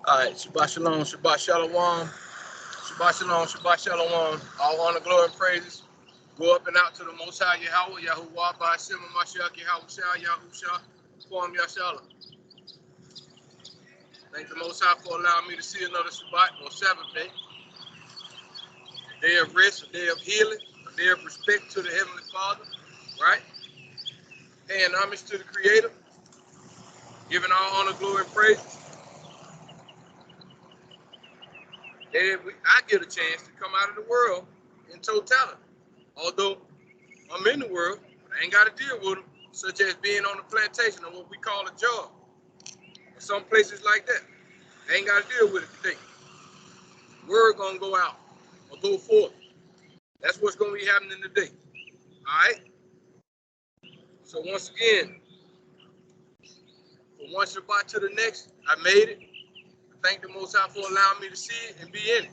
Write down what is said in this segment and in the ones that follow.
All right, Shabbat Shalom, Shabbat Shalom, Shabbat Shalom, Shabbat Shalom. All honor, glory, and praises go up and out to the Most High Yahweh, Yahuwah, by Shema, Mashiach, Yahushua, Yahusha, Form Yashala. Thank the Most High for allowing me to see another Shabbat or Sabbath day. A day of rest, a day of healing, a day of respect to the Heavenly Father, right? Paying homage to the Creator, giving all honor, glory, and praise. I get a chance to come out of the world in totality. Although I'm in the world, I ain't got to deal with them, such as being on the plantation or what we call a job, or some places like that. I ain't got to deal with it today. Word gonna go out or go forth. That's what's gonna be happening today. All right. So once again, from one Shabbat to the next, I made it. Thank the Most High for allowing me to see it and be in it.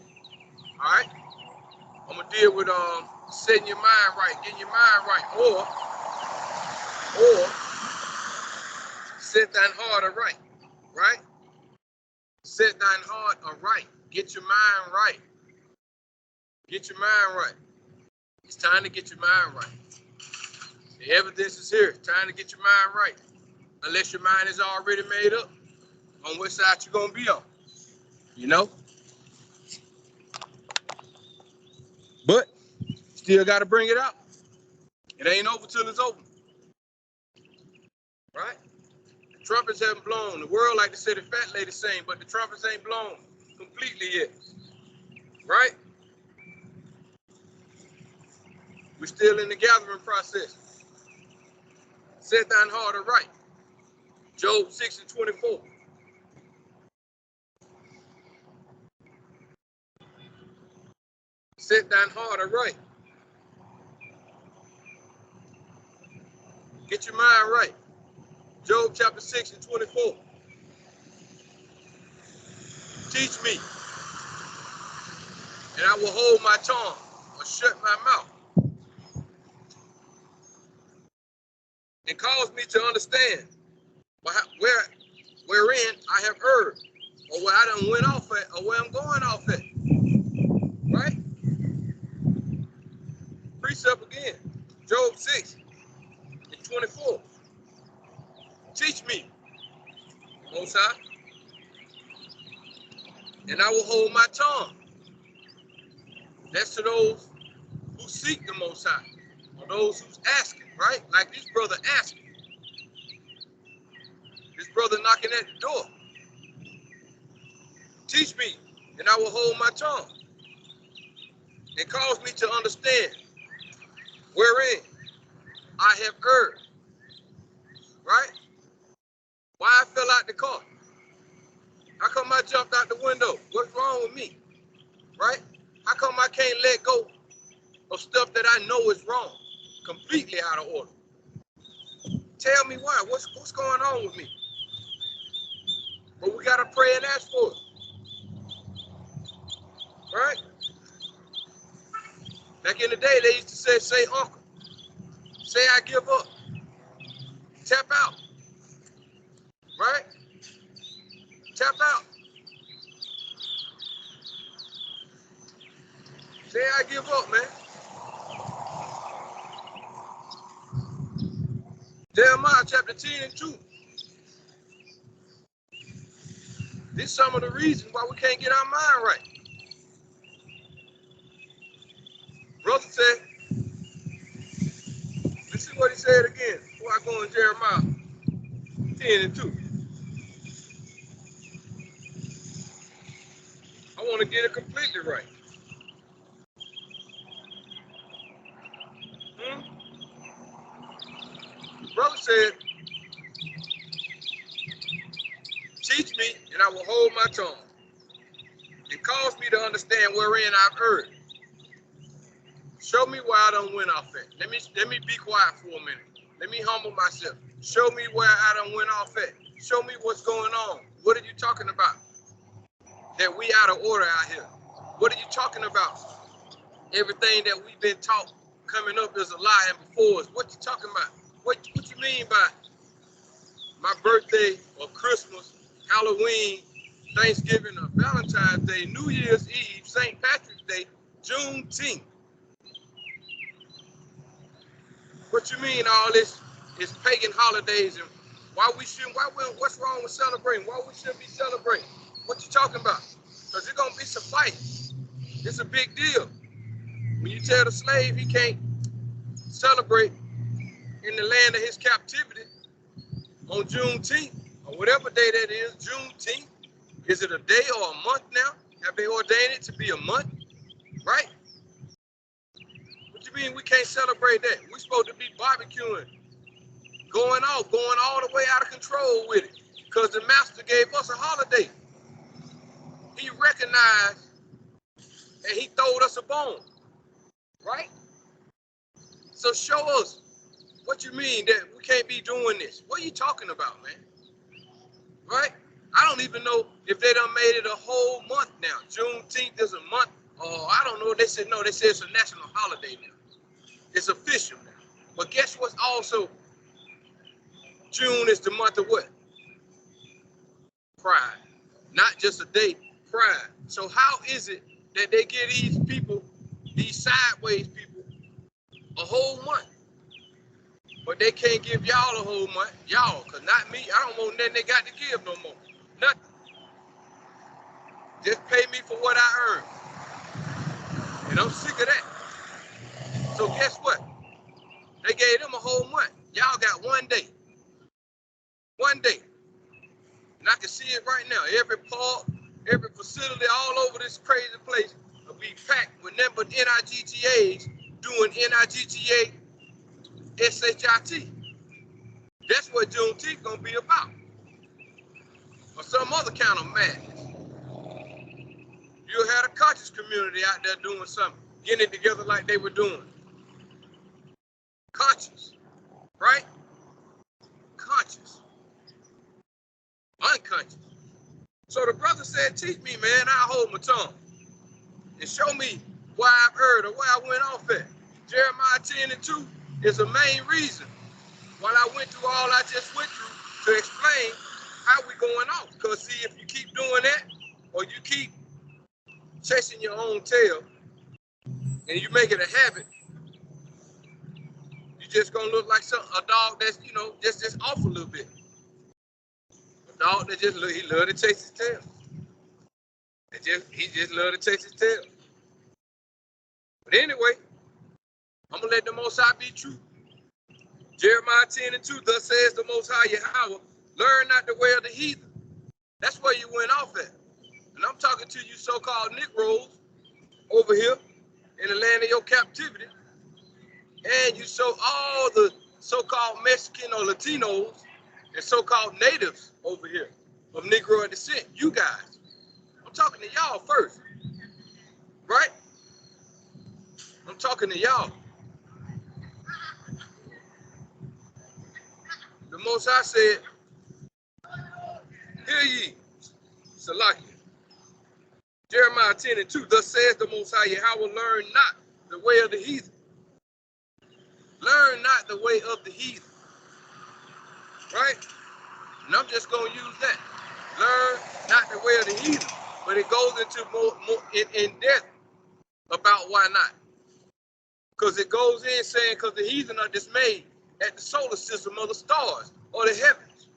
All right. I'm gonna deal with setting your mind right, getting your mind right, or set thine heart aright, right? Set thine heart aright. Get your mind right. Get your mind right. It's time to get your mind right. The evidence is here. It's time to get your mind right. Unless your mind is already made up on which side you're gonna be on. You know? But still got to bring it out. It ain't over till it's over. Right? The trumpets haven't blown. The world, like to say, the fat lady saying, but the trumpets ain't blown completely yet. Right? We're still in the gathering process. Set thine heart aright. Job 6:24. Set thine heart aright. Get your mind right. Job chapter 6:24. Teach me, and I will hold my tongue or shut my mouth. And cause me to understand wherein I have erred, or where I done went off at, or where I'm going off at. Right? Precept again. Job 6:24. Teach me, Most High, and I will hold my tongue. That's to those who seek the Most High, or those who's asking, right? Like this brother asking. This brother knocking at the door. Teach me, and I will hold my tongue. And cause me to understand wherein I have erred. Right? Why I fell out the car? How come I jumped out the window? What's wrong with me? Right? How come I can't let go of stuff that I know is wrong? Completely out of order. Tell me why. What's going on with me? But we gotta pray and ask for it. Right? Back in the day, they used to say uncle. Say I give up. Tap out. Right? Tap out. Say I give up, man. Jeremiah chapter 10:2. This is some of the reasons why we can't get our mind right. Brother said, let's see what he said again before I go in Jeremiah 10:2. I want to get it completely right. The brother said, teach me and I will hold my tongue. And cause me to understand wherein I've erred. Show me where I done went off at. Let me be quiet for a minute. Let me humble myself. Show me where I done went off at. Show me what's going on. What are you talking about? That we out of order out here. What are you talking about? Everything that we've been taught coming up is a lie and before us. What you talking about? What you mean by my birthday or Christmas, Halloween, Thanksgiving or Valentine's Day, New Year's Eve, St. Patrick's Day, Juneteenth. What you mean all this is pagan holidays, and what's wrong with celebrating? Why we shouldn't be celebrating? What you talking about? Because there's going to be some fighting. It's a big deal. When you tell the slave he can't celebrate in the land of his captivity on Juneteenth, or whatever day that is, Juneteenth, is it a day or a month now? Have they ordained it to be a month? Right? What you mean we can't celebrate that? We're supposed to be barbecuing, going all the way out of control with it, because the master gave us a holiday. He recognized and he throwed us a bone, right? So show us what you mean that we can't be doing this. What are you talking about, man? Right? I don't even know if they done made it a whole month now. Juneteenth is a month. Oh, I don't know. They said no. They said it's a national holiday now. It's official now. But guess what's also June is the month of what? Pride. Not just a day, pride. So how is it that they give these people, these sideways people, a whole month? But they can't give y'all a whole month. Y'all, because not me. I don't want nothing they got to give no more. Nothing. Just pay me for what I earn. And I'm sick of that. So guess what? They gave them a whole month. Y'all got 1 day. 1 day. And I can see it right now. Every park, every facility all over this crazy place will be packed with nothing but NIGTAs doing NIGTA SHIT. That's what Juneteenth gonna be about. Or some other kind of madness. You'll have a conscious community out there doing something, getting it together like they were doing. Conscious, right? Conscious. Unconscious. So the brother said, teach me, man, I'll hold my tongue. And show me why I've heard or where I went off at. Jeremiah 10:2 is the main reason why I went through all I just went through to explain how we going off. Because see, if you keep doing that, or you keep chasing your own tail, and you make it a habit, you just gonna look like a dog that's, just off a little bit. A dog that he love to chase his tail. He just love to chase his tail. But anyway, I'm gonna let the Most High be true. Jeremiah 10:2, thus says the Most High Yahweh, learn not the way of the heathen. That's where you went off at. And I'm talking to you so-called Negroes over here in the land of your captivity. And you show all the so-called Mexican or Latinos and so-called natives over here of Negro descent, you guys. I'm talking to y'all first, right? I'm talking to y'all. The Most High said, hear ye, Salakia. Jeremiah 10:2, thus says the Most High Yahweh, learn not the way of the heathen. Learn not the way of the heathen. Right? And I'm just going to use that. Learn not the way of the heathen. But it goes into more in depth about why not. Because it goes in saying, because the heathen are dismayed at the solar system of the stars or the heavens.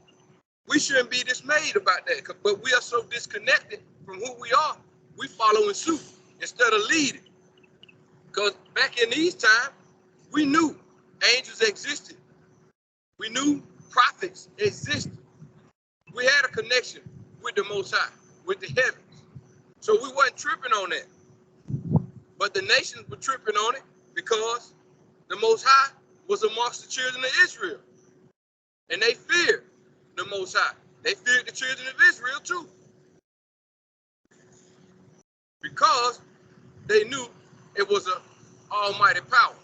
We shouldn't be dismayed about that, but we are so disconnected from who we are, we following suit instead of leading. Because back in these times, we knew angels existed. We knew prophets existed. We had a connection with the Most High, with the heavens. So we wasn't tripping on that. But the nations were tripping on it because the Most High was amongst the children of Israel. And they feared the Most High. They feared the children of Israel too. Because they knew it was an almighty power.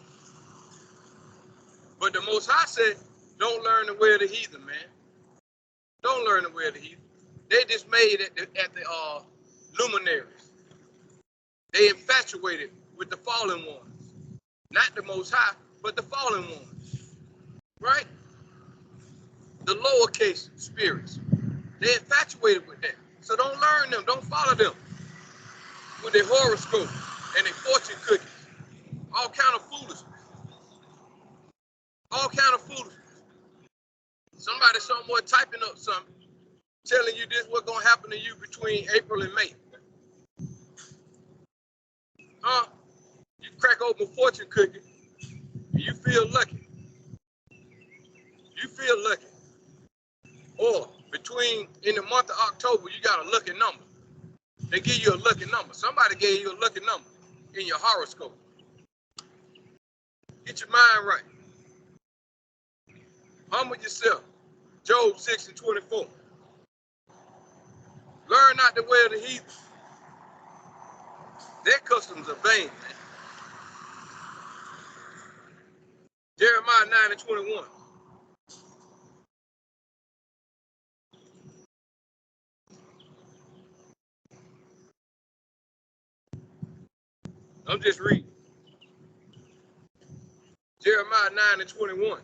But the Most High said, don't learn the way of the heathen, man. Don't learn the way of the heathen. They dismayed at the luminaries. They infatuated with the fallen ones. Not the Most High, but the fallen ones. Right? The lowercase spirits. They infatuated with that. So don't learn them. Don't follow them with their horoscope and their fortune cookies. All kind of foolishness. All kind of foolishness. Somebody somewhere typing up something, telling you this what's gonna happen to you between April and May. Huh? You crack open a fortune cookie and you feel lucky. You feel lucky. Or between in the month of October, you got a lucky number. They give you a lucky number. Somebody gave you a lucky number in your horoscope. Get your mind right. Humble yourself. Job 6:24. Learn not the way of the heathen. Their customs are vain, man. Jeremiah 9:21. I'm just reading. Jeremiah 9:21.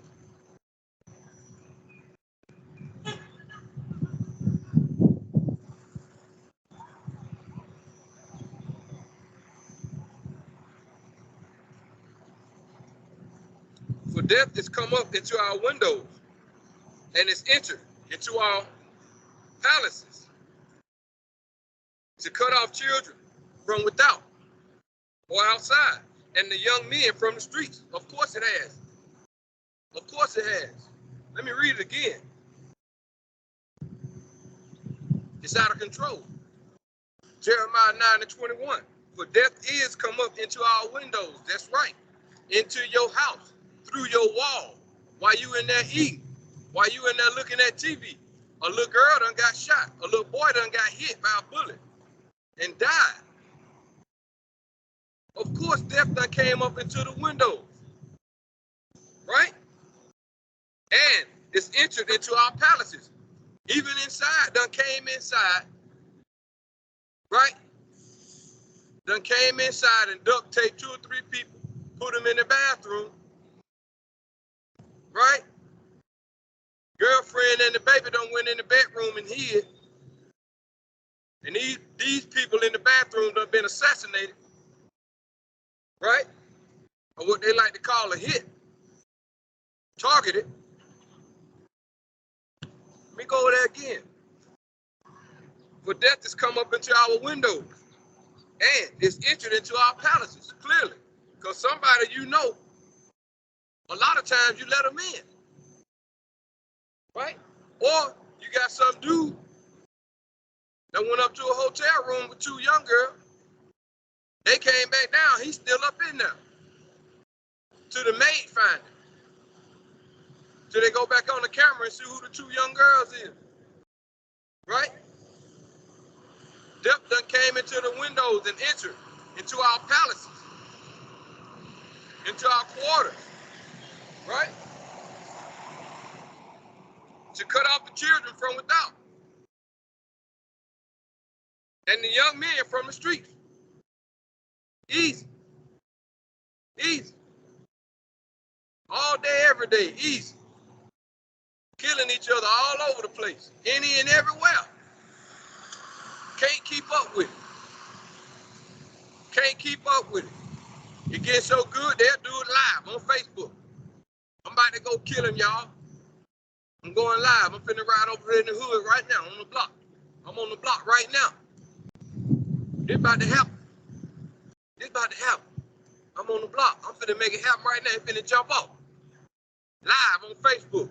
For death is come up into our windows, and is entered into our palaces, to cut off children from without or outside, and the young men from the streets. Of course it has. Of course it has. Let me read it again. It's out of control. Jeremiah 9:21. For death is come up into our windows. That's right. Into your house, through your wall, while you in there eating, while you in there looking at TV. A little girl done got shot. A little boy done got hit by a bullet and died. Of course, death done came up into the windows, right? And it's entered into our palaces. Even inside, done came inside, right? Done came inside and duct taped 2 or 3 people, put them in the bathroom, right? Girlfriend and the baby done went in the bedroom and hid. And these people in the bathroom done been assassinated, right? Or what they like to call a hit, targeted. Let me go over there again. For death has come up into our windows, and it's entered into our palaces, clearly. Because somebody you know, a lot of times you let them in, right? Or you got some dude that went up to a hotel room with 2 young girls. They came back down, he's still up in there. To the maid finder. Till they go back on the camera and see who the 2 young girls is, right? Death done came into the windows and entered into our palaces, into our quarters, right? To cut off the children from without, and the young men from the streets. Easy. Easy. All day, every day, easy. Killing each other all over the place, any and everywhere. Can't keep up with it. Can't keep up with it. It gets so good, they'll do it live on Facebook. I'm about to go kill him, y'all. I'm going live. I'm finna ride over here in the hood right now on the block. I'm on the block right now. It's about to happen. It's about to happen. I'm on the block. I'm finna make it happen right now. It's finna jump off. Live on Facebook.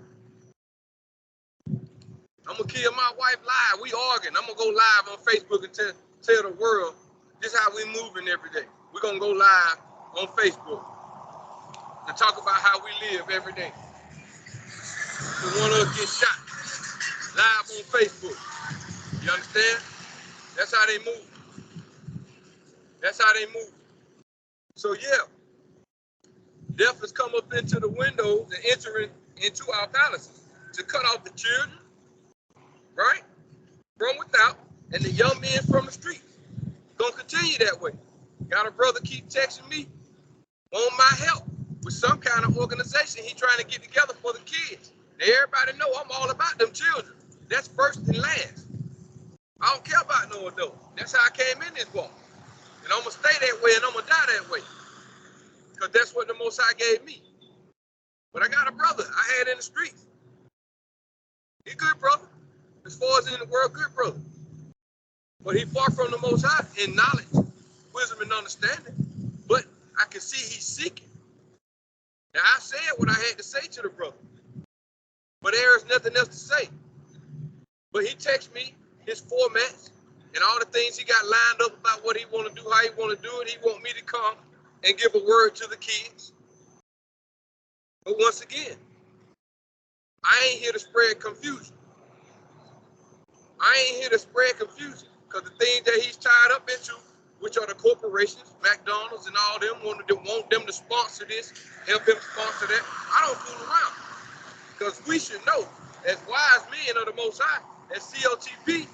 I'm gonna kill my wife live. We arguing. I'm gonna go live on Facebook and tell the world this is how we moving every day. We're gonna go live on Facebook to talk about how we live every day. So one of us get shot live on Facebook. You understand? That's how they move. That's how they move. So yeah, death has come up into the windows and entering into our palaces to cut off the children, right, from without, and the young men from the streets. Gonna continue that way. Got a brother keep texting me on my help with some kind of organization he trying to get together for the kids. Now, everybody know I'm all about them children. That's first and last. I don't care about no adult. That's how I came in this walk. And I'm going to stay that way and I'm going to die that way. Because that's what the Most High gave me. But I got a brother I had in the streets. He good brother. As far as in the world, good brother. But he far from the Most High in knowledge, wisdom, and understanding. But I can see he's seeking. Now, I said what I had to say to the brother. But there is nothing else to say. But he texts me his formats and all the things he got lined up about what he want to do, how he want to do it. He want me to come and give a word to the kids. But once again, I ain't here to spread confusion. I ain't here to spread confusion because the things that he's tied up into, which are the corporations, McDonald's and all them, want them to sponsor this, help him sponsor that. I don't fool around because we should know, as wise men of the Most High, as COTP,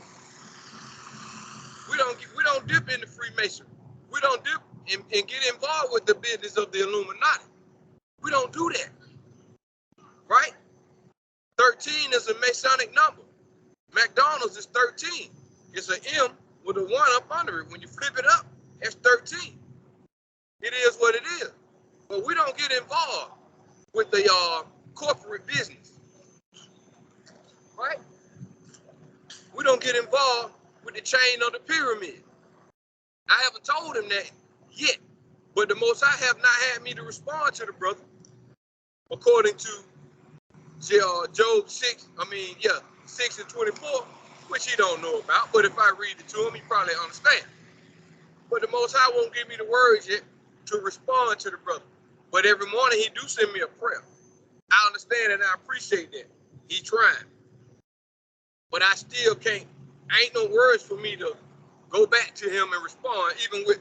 we don't dip into Freemasonry. We don't dip and get involved with the business of the Illuminati. We don't do that, right? 13 is a Masonic number. McDonald's is 13. It's an M with a 1 up under it. When you flip it up, that's 13. It is what it is. But we don't get involved with the corporate business, right? We don't get involved with the chain of the pyramid. I haven't told him that yet, but the Most High have not had me to respond to the brother, according to Job 6 and 24, which he don't know about, but if I read it to him, he probably understand. But the Most High won't give me the words yet to respond to the brother. But every morning he do send me a prayer. I understand and I appreciate that. He trying. But I still can't, ain't no words for me to go back to him and respond, even with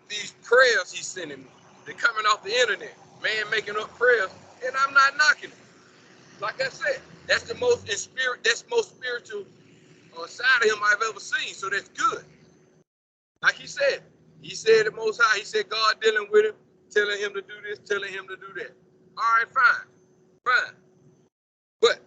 these prayers he's sending me. They're coming off the internet. Man making up prayers, and I'm not knocking it. Like I said, that's the most spiritual side of him I've ever seen. So that's good. Like he said the Most High. He said God dealing with him, telling him to do this, telling him to do that. All right, fine. But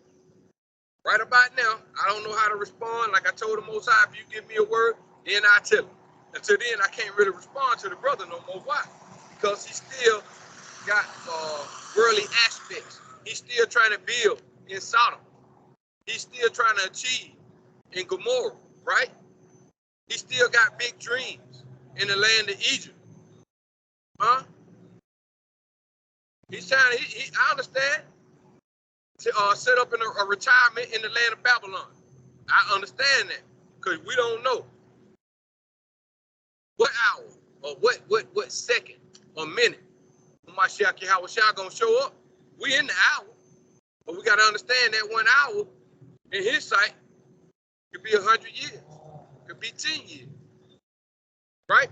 right about now, I don't know how to respond. Like I told the Most High, if you give me a word, then I tell him. Until then, I can't really respond to the brother no more. Why? Because he still got worldly aspects. He's still trying to build in Sodom. He's still trying to achieve in Gomorrah, right? He still got big dreams in the land of Egypt. Huh? He's trying to, I understand, to set up in a retirement in the land of Babylon. I understand that, because we don't know what hour or what second or minute Mashiach Yahweh gonna show up. We in the hour, but we gotta understand that 1 hour in his sight could be 100 years, could be 10 years, right?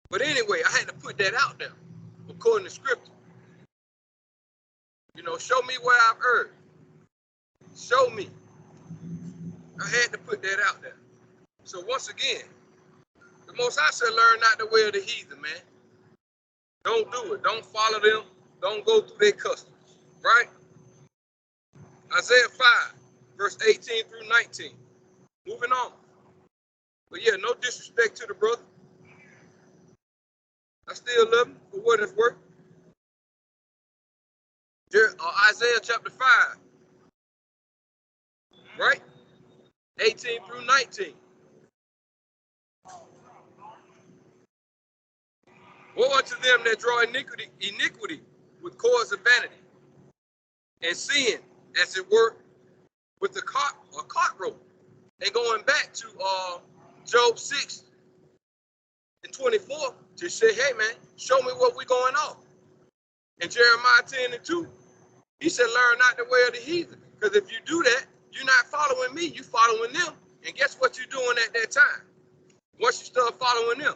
But anyway, I had to put that out there according to scripture. You know, show me where I've erred. Show me. I had to put that out there. So once again, the Most High said, learn not the way of the heathen, man. Don't do it. Don't follow them. Don't go through their customs, right? Isaiah 5, verse 18 through 19. Moving on. But yeah, no disrespect to the brother. I still love him for what it's worth. Isaiah chapter 5, right? 18 through 19. Woe unto them that draw iniquity with cords of vanity, and sin, as it were, with the cart rope. And going back to Job 6 and 24 to say, hey man, show me what we going off. And Jeremiah 10 and 2, he said, learn not the way of the heathen. Because if you do that, you're not following me, you following them. And guess what you're doing at that time? Once you start following them,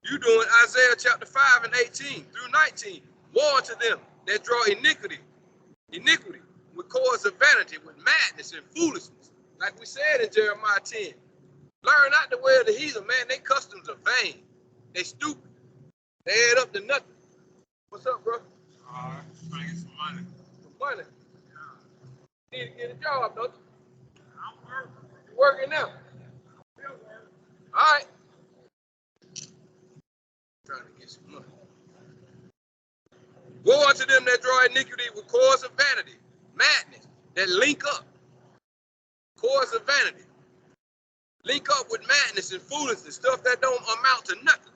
you're doing Isaiah chapter 5 and 18 through 19. Woe unto them that draw iniquity with cords of vanity, with madness and foolishness. Like we said in Jeremiah 10. Learn not the way of the heathen, man. Their customs are vain. They stupid. They add up to nothing. What's up, bro? All right, trying to get some money. Some money? Yeah. Need to get a job, don't you? I'm working. Working now. All right. Trying to get some money. Woe unto them that draw iniquity with cords of vanity, madness, that link up. Cords of vanity. Link up with madness and foolishness, stuff that don't amount to nothing.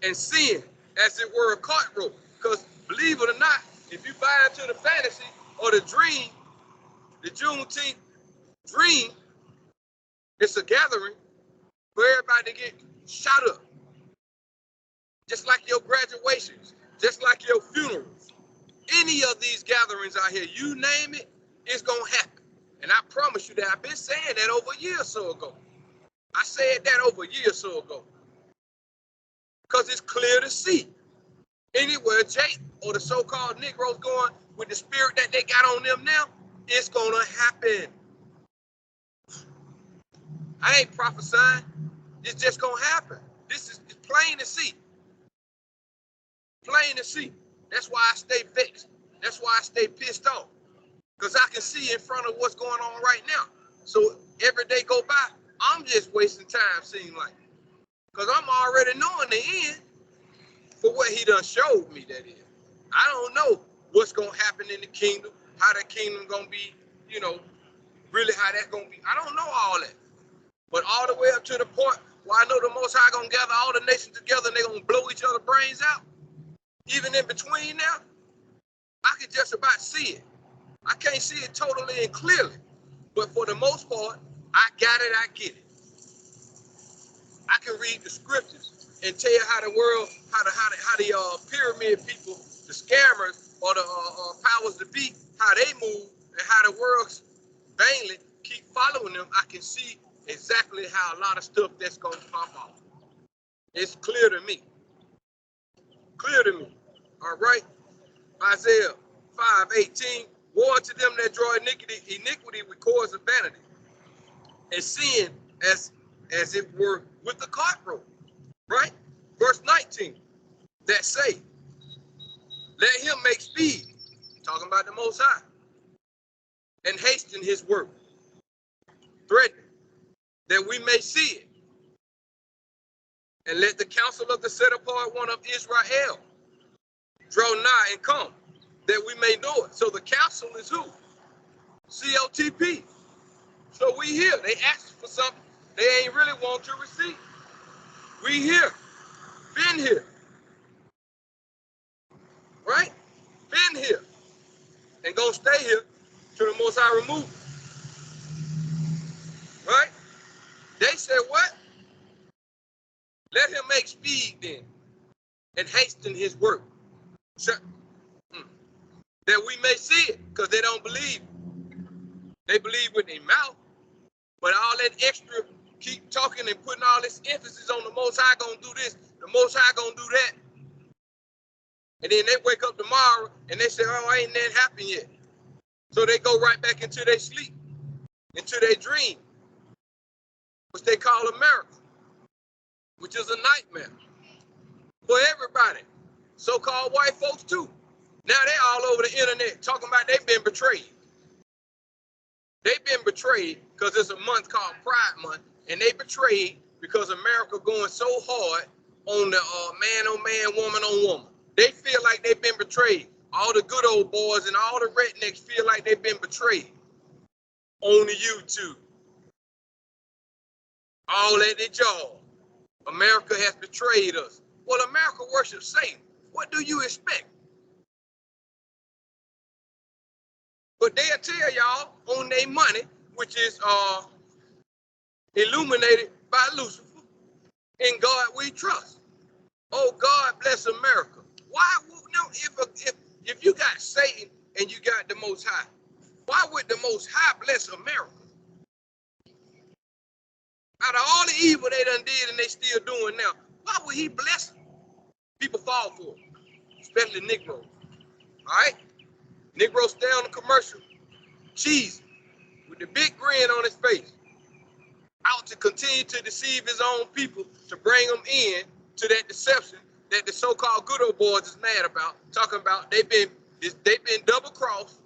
And sin, as it were, a cart rope. Because believe it or not, if you buy into the fantasy or the dream, the Juneteenth dream, it's a gathering for everybody to get shot up. Just like your graduations, just like your funerals. Any of these gatherings out here, you name it, it's going to happen. And I promise you that I've been saying that over a year or so ago. I said that over a year or so ago. Because it's clear to see. Anywhere Jake or the so-called Negroes going with the spirit that they got on them now, it's going to happen. I ain't prophesying. It's just going to happen. This is plain to see. Plain to see. That's why I stay vexed. That's why I stay pissed off. Because I can see in front of what's going on right now. So every day go by, I'm just wasting time, seem like. Because I'm already knowing the end for what he done showed me, that is. I don't know what's going to happen in the kingdom, how the kingdom going to be, you know, really how that's going to be. I don't know all that. But all the way up to the point where I know the Most High going to gather all the nations together and they're going to blow each other's brains out. Even in between now, I can just about see it. I can't see it totally and clearly, but for the most part, I got it, I get it. I can read the scriptures and tell you how the world, how the pyramid people, the scammers or the powers to be, how they move and how the world vainly keep following them. I can see exactly how a lot of stuff that's going to pop off. It's clear to me. Clear to me. All right. Isaiah 5:18. Woe unto them that draw iniquity with cords of vanity, and sin as it were with the cart rope. Right? Verse 19. That say, let him make speed, talking about the Most High, and hasten his work, threatening that we may see it. And let the counsel of the set apart one of Israel draw nigh and come, that we may know it. So the counsel is who? COTP. So we here. They asked for something they ain't really want to receive. We here. Been here. Right? Been here. And gonna stay here till the Most High remove it. Right? They said what? Let him make speed then and hasten his work. So, that we may see it, because they don't believe. They believe with their mouth, but all that extra keep talking and putting all this emphasis on the Most High gonna do this, the Most High gonna do that. And then they wake up tomorrow and they say, oh, ain't that happened yet. So they go right back into their sleep, into their dream, which they call America, which is a nightmare for everybody, so-called white folks too. Now they all over the internet talking about they've been betrayed. They've been betrayed because it's a month called Pride Month, and they betrayed because America going so hard on the man-on-man, woman-on-woman. They feel like they've been betrayed. All the good old boys and all the rednecks feel like they've been betrayed on the YouTube. All at their jaw. America has betrayed us. Well, America worships Satan. What do you expect? But they'll tell y'all on their money, which is illuminated by Lucifer, in God we trust. Oh, God bless America. Why would if you got Satan and you got the Most High, why would the Most High bless America? Out of all the evil they done did and they still doing now, why would he bless them? People fall for it, especially Negroes. All right? Negroes stay on the commercial, cheesy, with the big grin on his face, out to continue to deceive his own people, to bring them in to that deception that the so-called good old boys is mad about, talking about they've been double-crossed,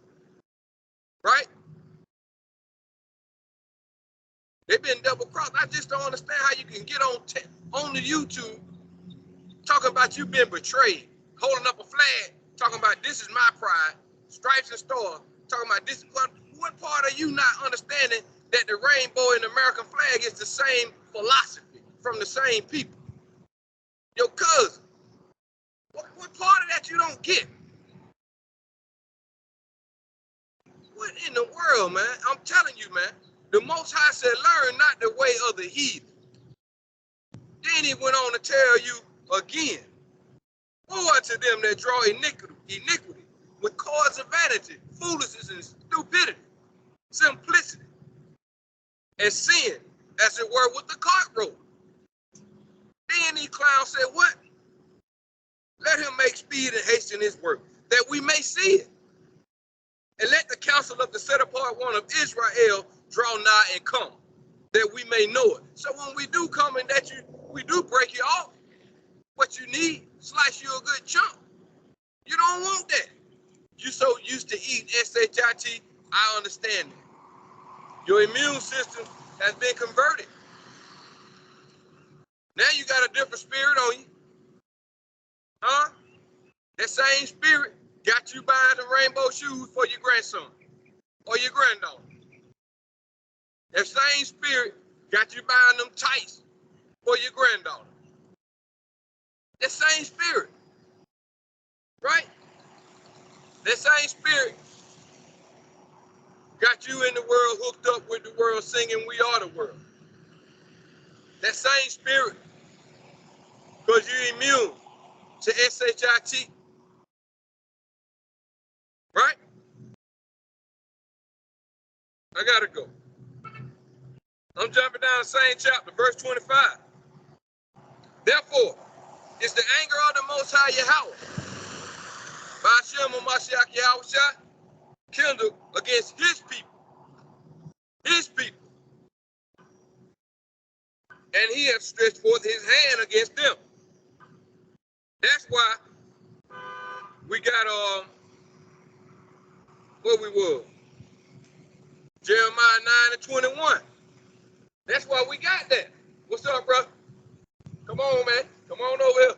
right? They've been double-crossed. I just don't understand how you can get on the YouTube talking about you being betrayed, holding up a flag, talking about this is my pride, stripes and stars, talking about this. What part are you not understanding that the rainbow and the American flag is the same philosophy from the same people? Your cousin. What part of that you don't get? What in the world, man? I'm telling you, man. The Most High said, learn not the way of the heathen. Then he went on to tell you again, woe unto them that draw iniquity with cords of vanity, foolishness and stupidity, simplicity, and sin, as it were, with the cart rope. Then these clowns said, what? Let him make speed and hasten his work, that we may see it. And let the counsel of the set apart one of Israel draw nigh and come, that we may know it. So when we do come and we do break you off, what you need, slice you a good chunk. You don't want that. You so used to eating shit, I understand that. Your immune system has been converted. Now you got a different spirit on you. Huh? That same spirit got you buying the rainbow shoes for your grandson or your granddaughter. That same spirit got you buying them tights for your granddaughter. That same spirit, right? That same spirit got you in the world, hooked up with the world, singing "We Are the World." That same spirit, because you're immune to shit, right? I gotta go. I'm jumping down the same chapter, verse 25. Therefore, it's the anger of the Most High Yahweh, Ba'ashem Mashiach Yahushua, kindled against his people, and he has stretched forth his hand against them. That's why we got what we were, Jeremiah 9 and 21. That's why we got that. What's up, bro? Come on, man. Come on over here.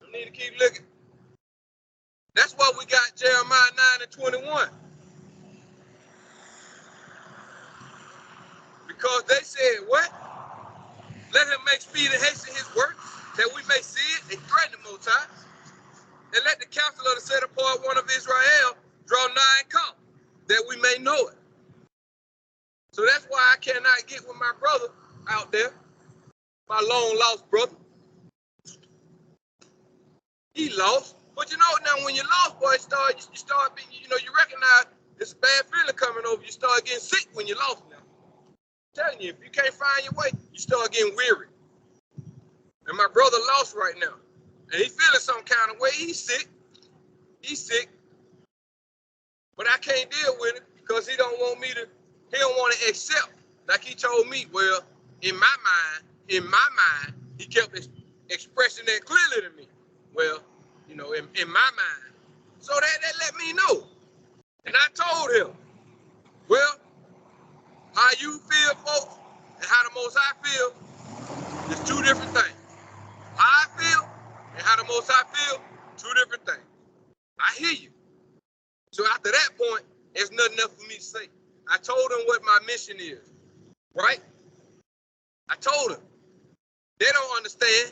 You need to keep looking. That's why we got Jeremiah 9 and 21. Because they said, what? Let him make speed and hasten his work, that we may see it. They threatened the Most High. And let the counsel of the set apart one of Israel draw nigh and come, that we may know it. So that's why I cannot get with my brother out there, my long lost brother. He lost. But you know, now when you lost, boy, you start being, you recognize it's a bad feeling coming over. You start getting sick when you lost now. I'm telling you, if you can't find your way, you start getting weary. And my brother lost right now. And he feeling some kind of way. He's sick. But I can't deal with it because he don't want to accept. Like he told me, well, in my mind, he kept expressing that clearly to me. Well, in my mind. So that let me know. And I told him, well, how you feel, folks, and how the Most High feel is two different things. How I feel and how the Most High feel, two different things. I hear you. So after that point, there's nothing else for me to say. I told him what my mission is, right? I told him. They don't understand.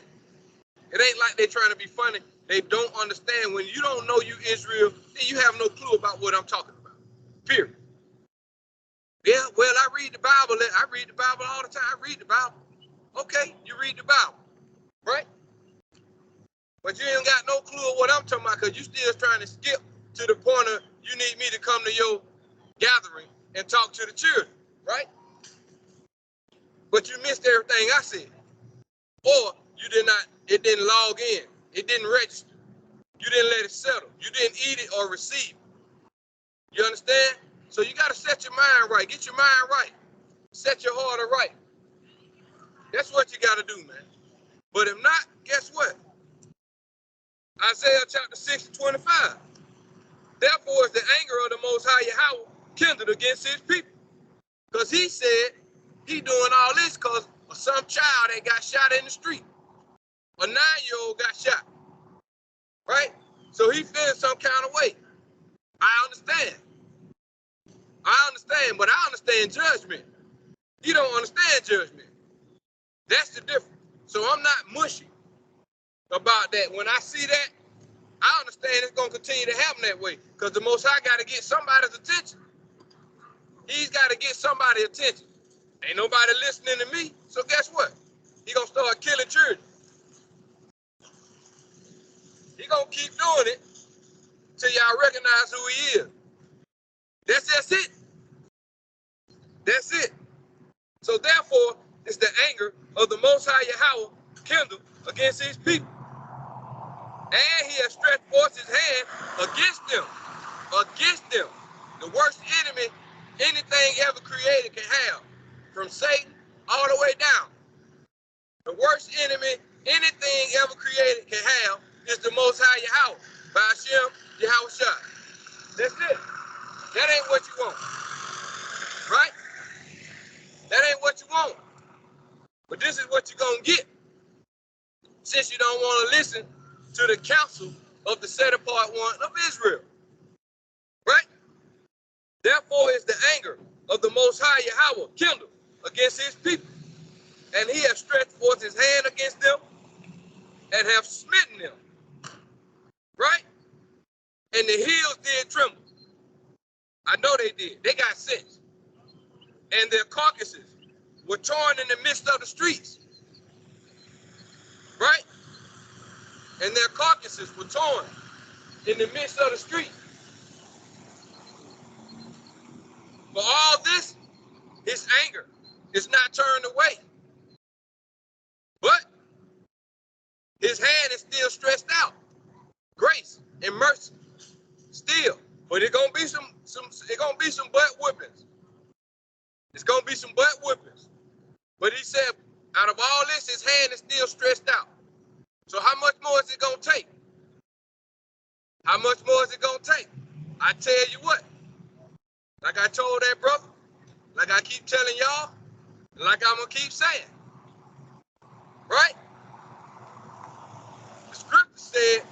It ain't like they're trying to be funny. They don't understand. When you don't know you Israel, then you have no clue about what I'm talking about. Period. Yeah, well, I read the Bible. I read the Bible all the time. I read the Bible. Okay, you read the Bible, right? But you ain't got no clue of what I'm talking about because you still trying to skip to the point of you need me to come to your gathering and talk to the children, right? But you missed everything I said. Or it didn't log in. It didn't register. You didn't let it settle. You didn't eat it or receive it. You understand? So you got to set your mind right. Get your mind right. Set your heart right. That's what you got to do, man. But if not, guess what? Isaiah chapter 6 and 25. Therefore is the anger of the Most High Yahweh kindled against his people. Because he said he doing all this because of some child that got shot in the street. A 9-year-old got shot, right? So he feeling some kind of way. I understand, but I understand judgment. He don't understand judgment. That's the difference. So I'm not mushy about that. When I see that, I understand it's going to continue to happen that way because the Most High got to get somebody's attention. He's got to get somebody's attention. Ain't nobody listening to me, so guess what? He going to start killing children. He going to keep doing it till y'all recognize who he is. That's just it. That's it. So therefore, it's the anger of the Most High Yahweh kindled against his people. And he has stretched forth his hand against them. Against them. The worst enemy anything ever created can have. From Satan all the way down. The worst enemy anything ever created can have is the Most High Yahweh. By Hashem, Yahweh Shah. That's it. That ain't what you want. Right? That ain't what you want. But this is what you're going to get. Since you don't want to listen to the counsel of the set apart one of Israel. Right? Therefore is the anger of the Most High Yahweh kindled against his people. And he has stretched forth his hand against them and have smitten them. Right? And the hills did tremble. I know they did. They got sense. And their carcasses were torn in the midst of the streets. Right? And their carcasses were torn in the midst of the street. For all this, his anger is not turned away. But his hand is still stretched out. Grace and mercy still. But it's gonna be some butt whippings. It's gonna be some butt whippings. But he said, out of all this, his hand is still stretched out. So how much more is it gonna take? How much more is it gonna take? I tell you what, like I told that brother, like I keep telling y'all, like I'm gonna keep saying, right? The scripture said,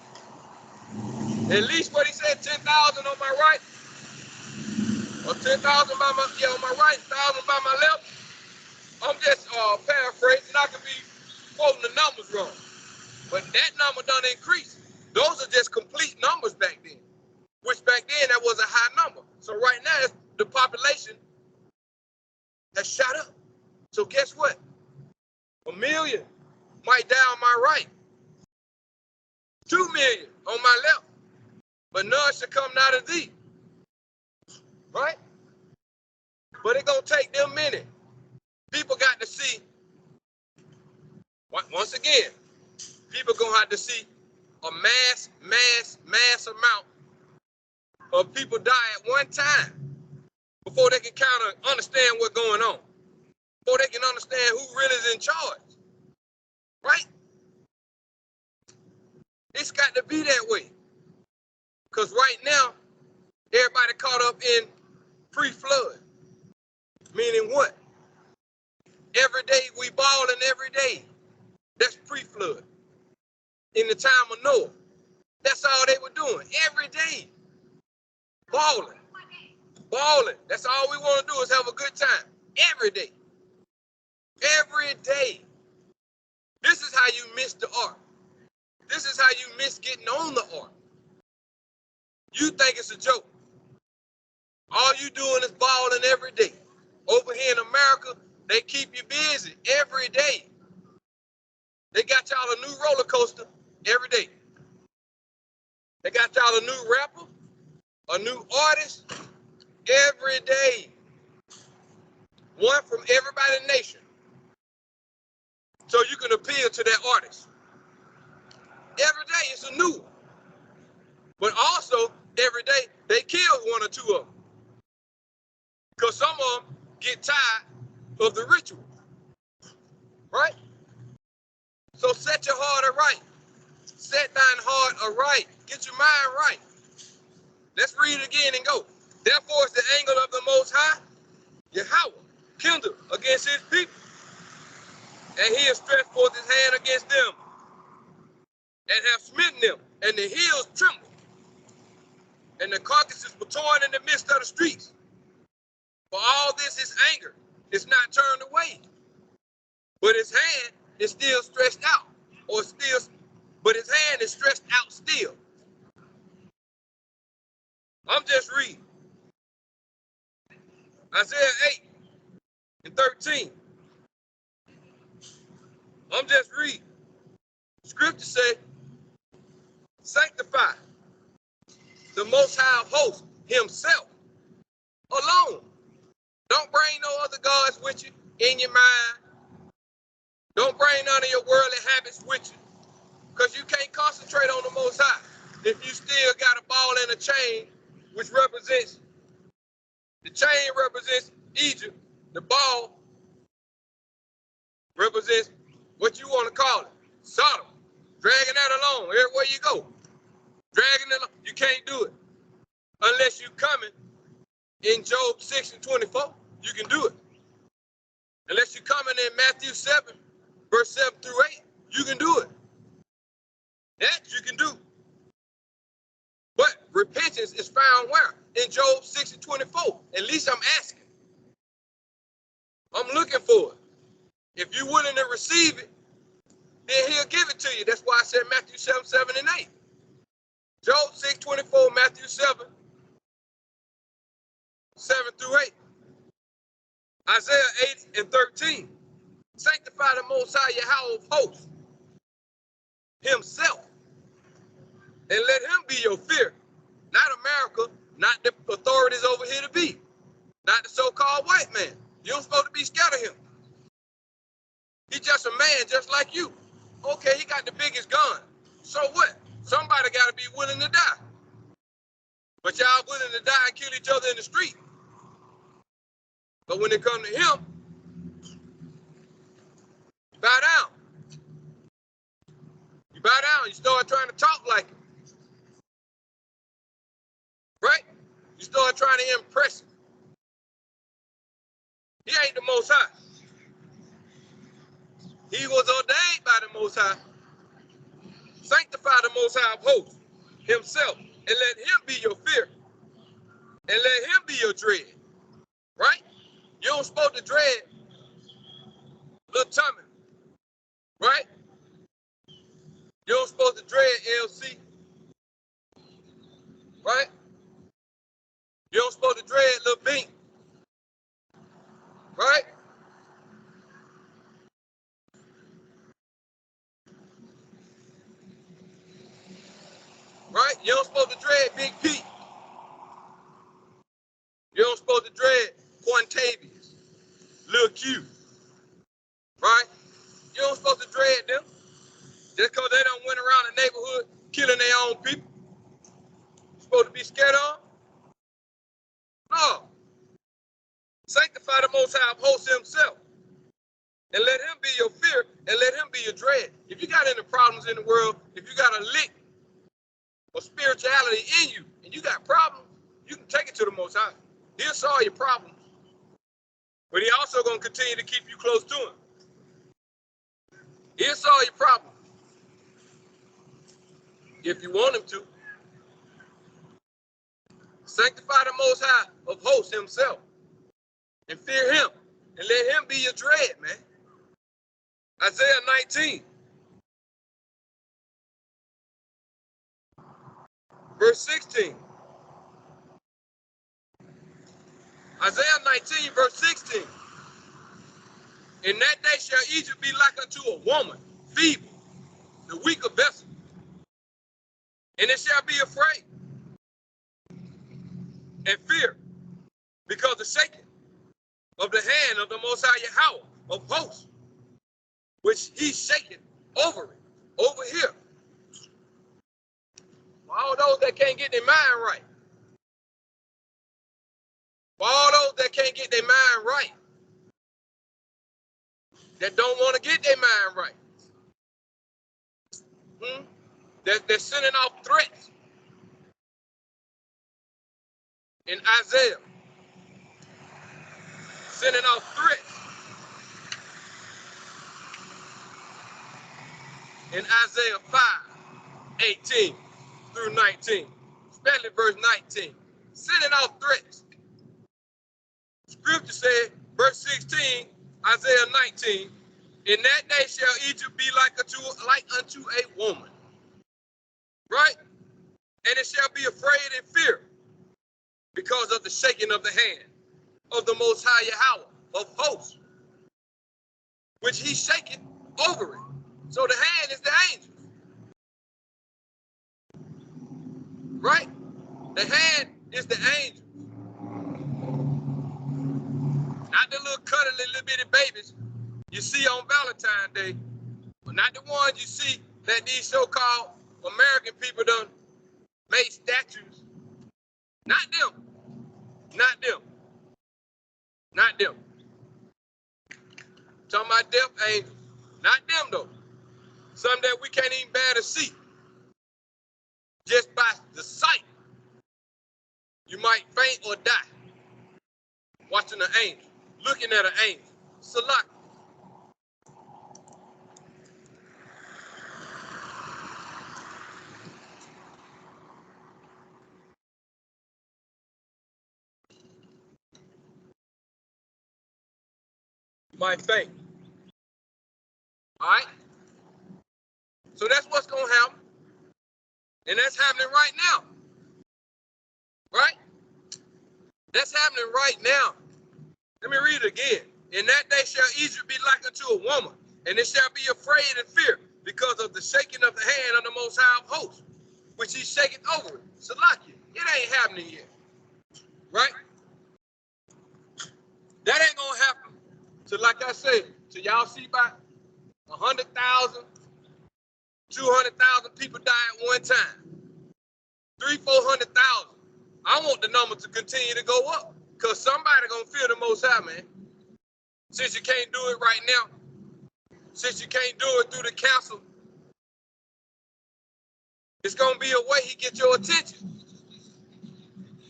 at least what he said, 10,000 on my right, or 10,000 on my right, 1,000 by my left. I'm just paraphrasing. I could be quoting the numbers wrong, but that number done increased. Those are just complete numbers back then, which back then that was a high number. So right now the population has shot up. So guess what? 1 million might die on my right, 2 million on my left, but none shall come out of thee. Right? But it's gonna take them minute. People got to see, once again, people gonna have to see a mass amount of people die at one time before they can kind of understand what's going on, before they can understand who really is in charge, right? It's got to be that way. Because right now, everybody caught up in pre-flood, meaning what? Every day we balling every day. That's pre-flood. In the time of Noah, that's all they were doing. Every day, balling. That's all we want to do is have a good time. Every day. Every day. This is how you miss the ark. This is how you miss getting on the ark. You think it's a joke. All you doing is balling every day. Over here in America, they keep you busy every day. They got y'all a new roller coaster every day. They got y'all a new rapper, a new artist every day. One from everybody's nation. So you can appeal to that artist. Every day it's a new one. But also, every day they kill one or two of them. Because some of them get tired of the ritual. Right? So set your heart aright. Set thine heart aright. Get your mind right. Let's read it again and go. Therefore is the anger of the Most High, Yahweh, kindled against his people, and he has stretched forth his hand against them, and have smitten them, and the hills trembled, and the carcasses were torn in the midst of the streets. For all this, his anger is not turned away, but his hand is still stretched out, but his hand is stretched out still. I'm just reading Isaiah 8 and 13. I'm just reading. Scripture say, sanctify the Most High of hosts himself alone. Don't bring no other gods with you in your mind. Don't bring none of your worldly habits with you, because you can't concentrate on the Most High if you still got a ball and a chain, which represents, the chain represents Egypt, the ball represents what you want to call it, Sodom, dragging that along everywhere you go, dragging it along. You can't do it unless you coming in Job 6 and 24. You can do it. Unless you coming in Matthew 7, verse 7 through 8, you can do it. That you can do. But repentance is found where? In Job 6 and 24. At least I'm asking. I'm looking for it. If you're willing to receive it, then he'll give it to you. That's why I said Matthew 7, 7 and 8. Job 6, 24, Matthew 7, 7 through 8. Isaiah 8 and 13. Sanctify the Most High Yahweh of hosts himself, and let him be your fear. Not America, not the authorities over here to be, not the so-called white man. You're supposed to be scared of him. He's just a man just like you. Okay, he got the biggest gun. So what? Somebody got to be willing to die. But y'all willing to die and kill each other in the street. But when it comes to him, you bow down. You bow down. You start trying to talk like him. Right? You start trying to impress him. He ain't the Most High. He was ordained by the Most High. Sanctify the Most High of hosts himself, and let him be your fear, and let him be your dread. Right? You don't supposed to dread little Tommy. Right? You don't supposed to dread LC. Right? You don't supposed to dread little Bink. Right? Right? You don't supposed to dread Big P. You don't supposed to dread Quantavious, Lil Q. Right? You don't supposed to dread them just because they don't went around the neighborhood killing their own people. You supposed to be scared of? No. Sanctify the Most High of hosts himself, and let him be your fear, and let him be your dread. If you got any problems in the world, if you got a lick of spirituality in you, and you got problems, you can take it to the Most High. He'll solve your problems, but he also going to continue to keep you close to him. He'll solve your problems if you want him to. Sanctify the Most High of hosts himself, and fear him, and let him be your dread, man. Isaiah 19, verse 16. Isaiah 19, verse 16. In that day shall Egypt be like unto a woman, feeble, the weaker vessel, and it shall be afraid and fear, because the shaking of the hand of the Most High Yahweh of hosts, which he's shaking over it, over here. For all those that can't get their mind right. For all those that can't get their mind right. That don't want to get their mind right. They're sending off threats. In Isaiah sending out threats. In Isaiah 5:18 through 19, especially verse 19, sending out threats. Scripture said, verse 16, Isaiah 19, in that day shall Egypt be like unto a woman, right? And it shall be afraid and fear because of the shaking of the hand of the Most High Yahweh of hosts, which he shaketh over it. So the hand is the angels, right? The hand is the angel, not the little cuddly little bitty babies you see on Valentine's Day, but not the ones you see that these so-called American people done made statues. Not them, not them, not them. Talking about death angels, not them though. Some that we can't even bear to see. Just by the sight, you might faint or die. Watching an angel, looking at an angel. Salak. You might faint. All right? So that's what's going to happen. And that's happening right now. Right? That's happening right now. Let me read it again. In that day shall Egypt be like unto a woman, and it shall be afraid and fear because of the shaking of the hand of the Most High of hosts, which he shaketh over it. Salakia, it ain't happening yet. Right? That ain't going to happen. So like I said, so y'all see about 100,000, 200,000 people die at one time. 300,000, 400,000. I want the number to continue to go up because somebody going to fear the Most High, man. Since you can't do it right now, since you can't do it through the council, it's going to be a way he gets your attention.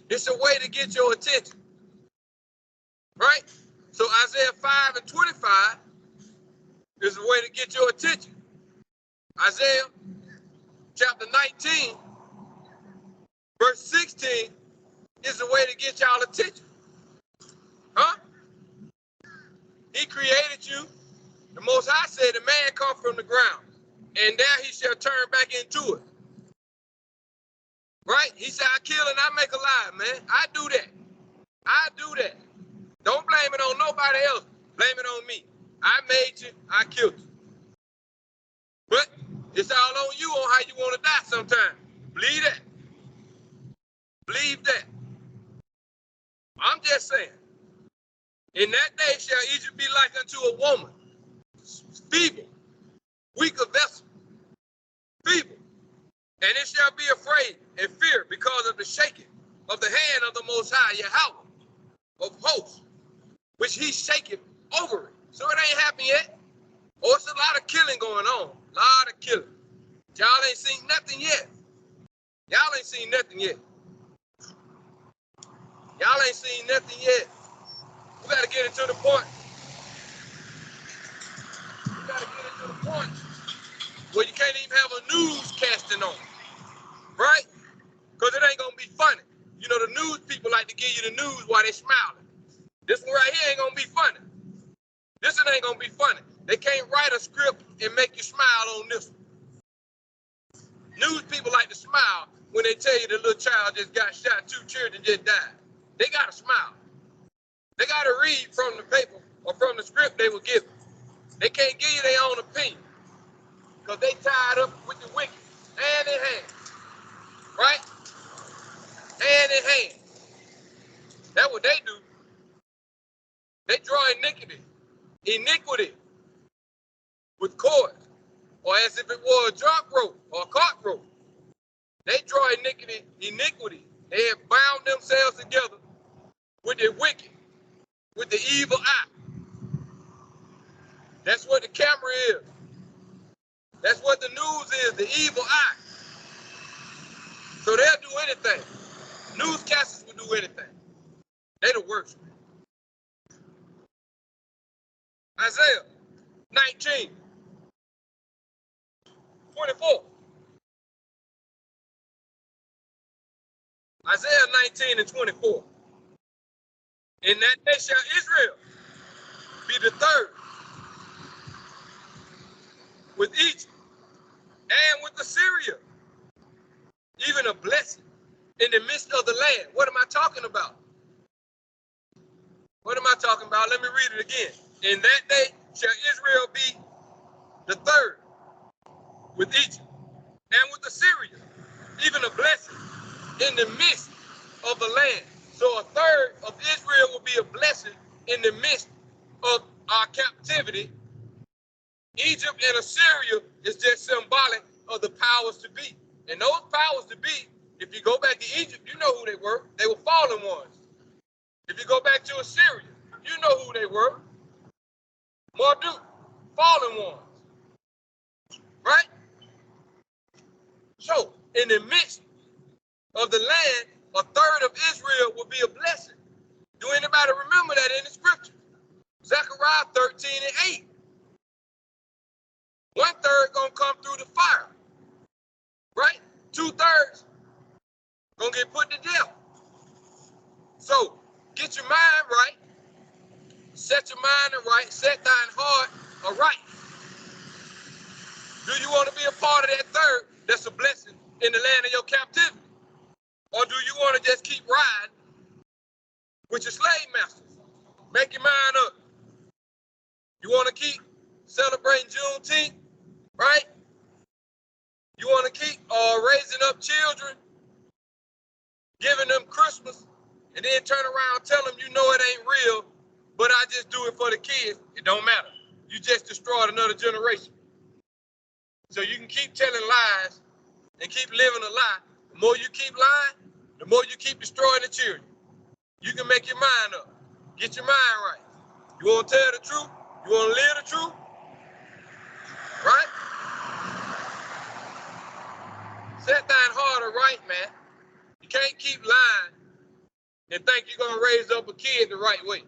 It's a way to get your attention. Right? So Isaiah 5:25 is a way to get your attention. Isaiah chapter 19, verse 16 is a way to get y'all attention. Huh? He created you. The Most High said, the man come from the ground, and there he shall turn back into it. Right? He said, I kill and I make alive, man. I do that. I do that. Don't blame it on nobody else. Blame it on me. I made you. I killed you. But it's all on you on how you want to die sometimes. Believe that. Believe that. I'm just saying. In that day shall Egypt be like unto a woman, feeble, weak of vessel, feeble. And it shall be afraid and fear because of the shaking of the hand of the Most High Yahweh of hosts, which he shaketh over it. So it ain't happened yet. Oh, it's a lot of killing going on. A lot of killing. Y'all ain't seen nothing yet. Y'all ain't seen nothing yet. Y'all ain't seen nothing yet. We gotta get into the point. We gotta get into the point where you can't even have a newscasting on, right? Because it ain't gonna be funny. You know, the news people like to give you the news while they smiling. This one right here ain't gonna be funny. This one ain't gonna be funny. They can't write a script and make you smile on this one. News people like to smile when they tell you the little child just got shot, 2 children just died. They gotta smile. They gotta read from the paper or from the script they were given. They can't give you their own opinion because they tied up with the wicked, hand in hand, right? Hand in hand. That's what they do. They draw iniquity with cords, or as if it were a drop rope or a cart rope. They draw iniquity. They have bound themselves together with the wicked, with the evil eye. That's what the camera is. That's what the news is, the evil eye. So they'll do anything. Newscasters will do anything. They the worst. Isaiah 19:24. Isaiah 19:24. In that day shall Israel be the third with Egypt and with Assyria, even a blessing in the midst of the land. What am I talking about? What am I talking about? Let me read it again. In that day shall Israel be the third with Egypt and with Assyria, even a blessing in the midst of the land. So a third of Israel will be a blessing in the midst of our captivity. Egypt and Assyria is just symbolic of the powers to be. And those powers to be, if you go back to Egypt, you know who they were. They were fallen ones. If you go back to Assyria, you know who they were. Marduk, fallen ones. Right? So, in the midst of the land, a third of Israel will be a blessing. Do anybody remember that in the scripture? Zechariah 13:8. 1/3 gonna come through the fire. Right? 2/3 gonna get put to death. So, get your mind right. Set your mind right. Set thine heart aright. Do you want to be a part of that third that's a blessing in the land of your captivity? Or do you want to just keep riding with your slave masters? Make your mind up. You want to keep celebrating Juneteenth, right? You want to keep raising up children, giving them Christmas, and then turn around and tell them you know it ain't real, but I just do it for the kids. It don't matter. You just destroyed another generation. So you can keep telling lies and keep living a lie. The more you keep lying, the more you keep destroying the children. You can make your mind up. Get your mind right. You want to tell the truth? You want to live the truth? Right? Set thine heart aright, man. You can't keep lying and think you're going to raise up a kid the right way.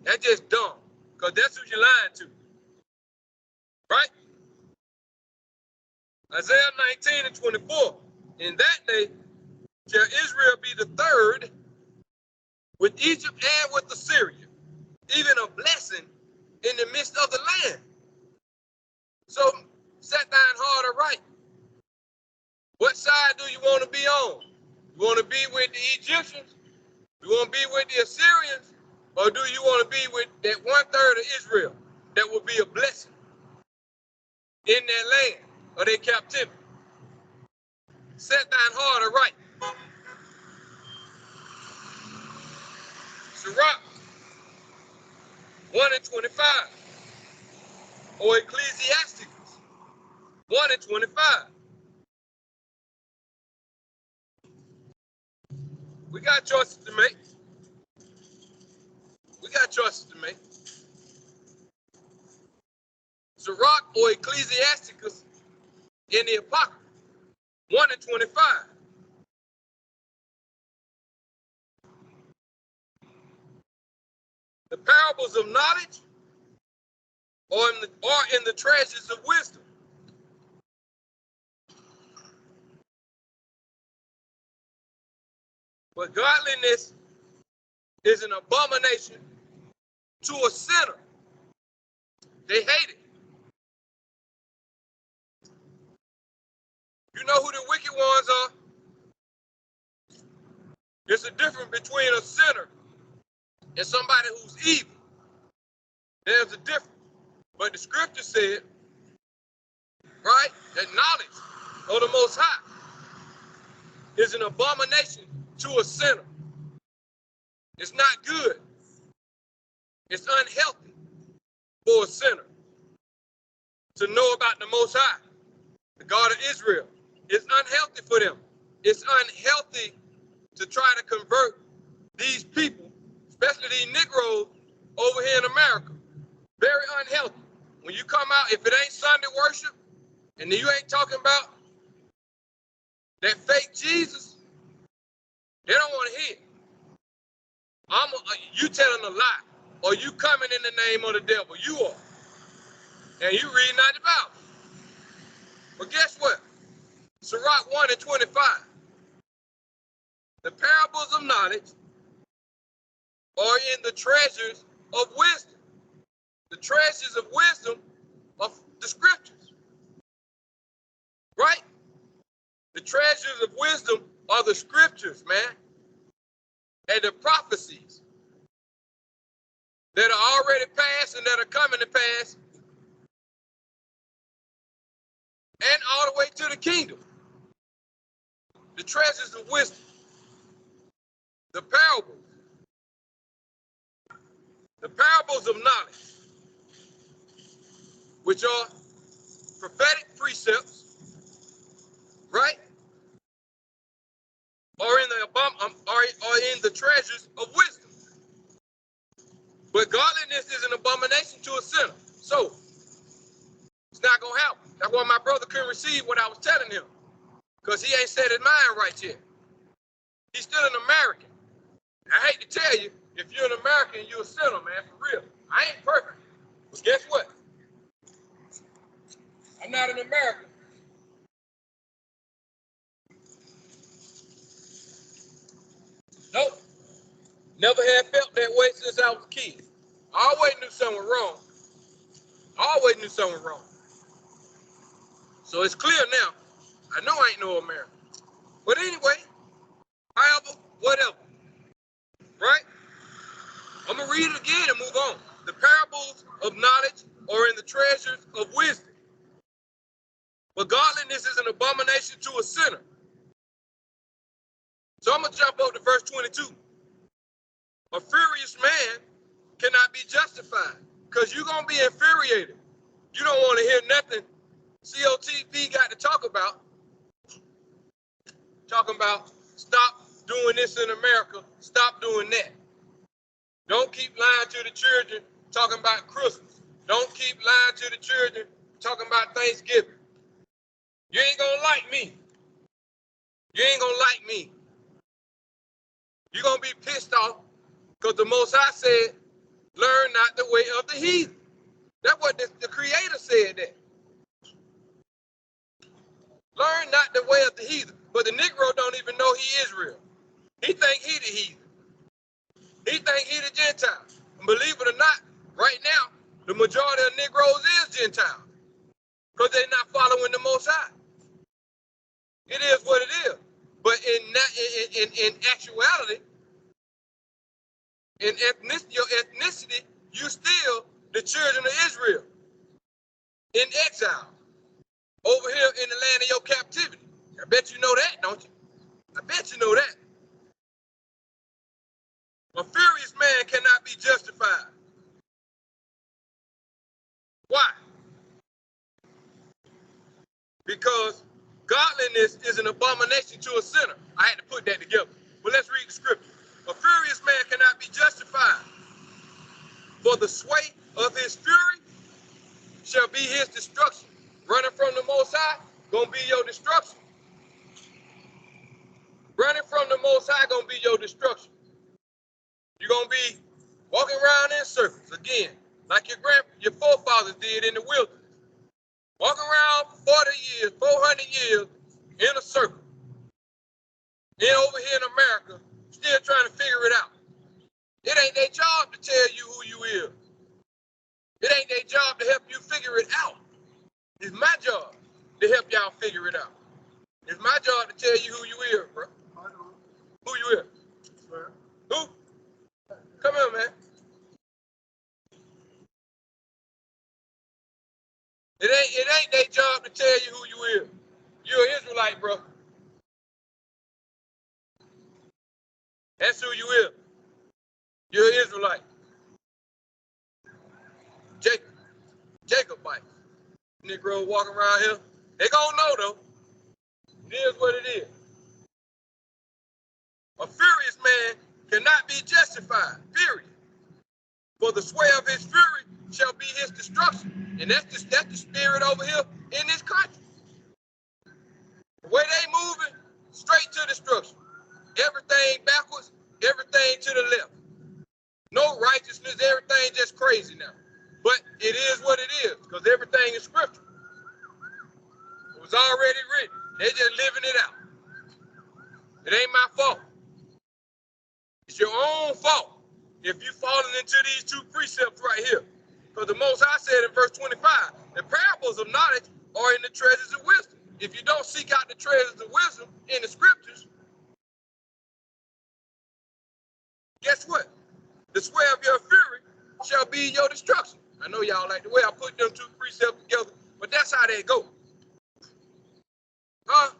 That's just dumb, because that's who you're lying to. Right? Isaiah 19:24. In that day shall Israel be the third with Egypt and with Assyria, even a blessing in the midst of the land. So set thine heart aright. What side do you want to be on? You want to be with the Egyptians? You want to be with the Assyrians? Or do you want to be with that 1/3 of Israel that will be a blessing in their land or their captivity? Set thine heart aright. Sirach 1:25. Or Ecclesiasticus 1:25. We got choices to make. We got choices to make. Sirach or Ecclesiasticus in the Apocrypha 1:25. The parables of knowledge or in the treasures of wisdom. But godliness is an abomination to a sinner. They hate it. You know who the wicked ones are? There's a difference between a sinner and somebody who's evil. There's a difference. But the scripture said, right, that knowledge of the Most High is an abomination to a sinner. It's not good. It's unhealthy for a sinner to know about the Most High, the God of Israel. It's unhealthy for them. It's unhealthy to try to convert these people, especially these Negroes over here in America. Very unhealthy. When you come out, if it ain't Sunday worship, and you ain't talking about that fake Jesus, they don't want to hear it. You telling a lie. or you coming in the name of the devil? You are. And you reading out the Bible. But guess what? Sirach 1:25. The parables of knowledge are in the treasures of wisdom. The treasures of wisdom of the scriptures. Right? The treasures of wisdom are the scriptures, man. And the prophecies that are already past and that are coming to pass. And all the way to the kingdom. The treasures of wisdom. The parables. The parables of knowledge, which are prophetic precepts, right? Or in the treasures of wisdom. But godliness is an abomination to a sinner. So it's not gonna happen. That's why my brother couldn't receive what I was telling him. Because he ain't set his mind right yet. He's still an American. I hate to tell you, if you're an American, you're a sinner, man, for real. I ain't perfect. But guess what? I'm not an American. Nope. Never had felt that way since I was a kid. I always knew something was wrong. I always knew something was wrong. So it's clear now. I know I ain't no American. But anyway, however, whatever. Right? I'm going to read it again and move on. The parables of knowledge are in the treasures of wisdom. But godliness is an abomination to a sinner. So I'm going to jump over to verse 22. A furious man cannot be justified because you're going to be infuriated. You don't want to hear nothing COTP got to talk about. Talking about stop doing this in America, stop doing that. Don't keep lying to the children talking about Christmas. Don't keep lying to the children talking about Thanksgiving. You ain't gonna like me. You ain't gonna like me. You're gonna be pissed off because the Most High said, learn not the way of the heathen. That's what the Creator said that. Learn not the way of the heathen. But the Negro don't even know he Israel. He think he the heathen. He think he the Gentile. And believe it or not, right now, the majority of Negroes is Gentiles. Because they're not following the Most High. It is what it is. But in actuality, in your ethnicity, you still the children of Israel in exile over here in the land of your captivity. I bet you know that, don't you? I bet you know that. A furious man cannot be justified. Why? Because godliness is an abomination to a sinner. I had to put that together. But let's read the scripture. A furious man cannot be justified. For the sway of his fury shall be his destruction. Running from the Most High, gonna be your destruction. Running from the Most High, gonna be your destruction. You're gonna be walking around in circles again, like your forefathers did in the wilderness. Walking around for 40 years, 400 years in a circle. Then over here in America, still trying to figure it out. It ain't their job to tell you who you is. It ain't their job to help you figure it out. It's my job to help y'all figure it out. It's my job to tell you who you is, bro. Who you is? Who? Come here, man. It ain't their job to tell you who you is. You're an Israelite, bro. That's who you is. You're an Israelite. Jacobite. Negro walking around here. They gonna know though. It is what it is. A furious man cannot be justified, period. For the sway of his fury shall be his destruction. And that's the spirit over here in this country. The way they moving, straight to destruction. Everything backwards, everything to the left. No righteousness, everything just crazy now. But it is what it is, because everything is scripture. It was already written. They're just living it out. It ain't my fault. It's your own fault if you falling into these two precepts right here. Because the Most High said in verse 25, the parables of knowledge are in the treasures of wisdom. If you don't seek out the treasures of wisdom in the scriptures, guess what? The sway of your fury shall be your destruction. I know y'all like the way I put them two precepts together, but that's how they go. Huh?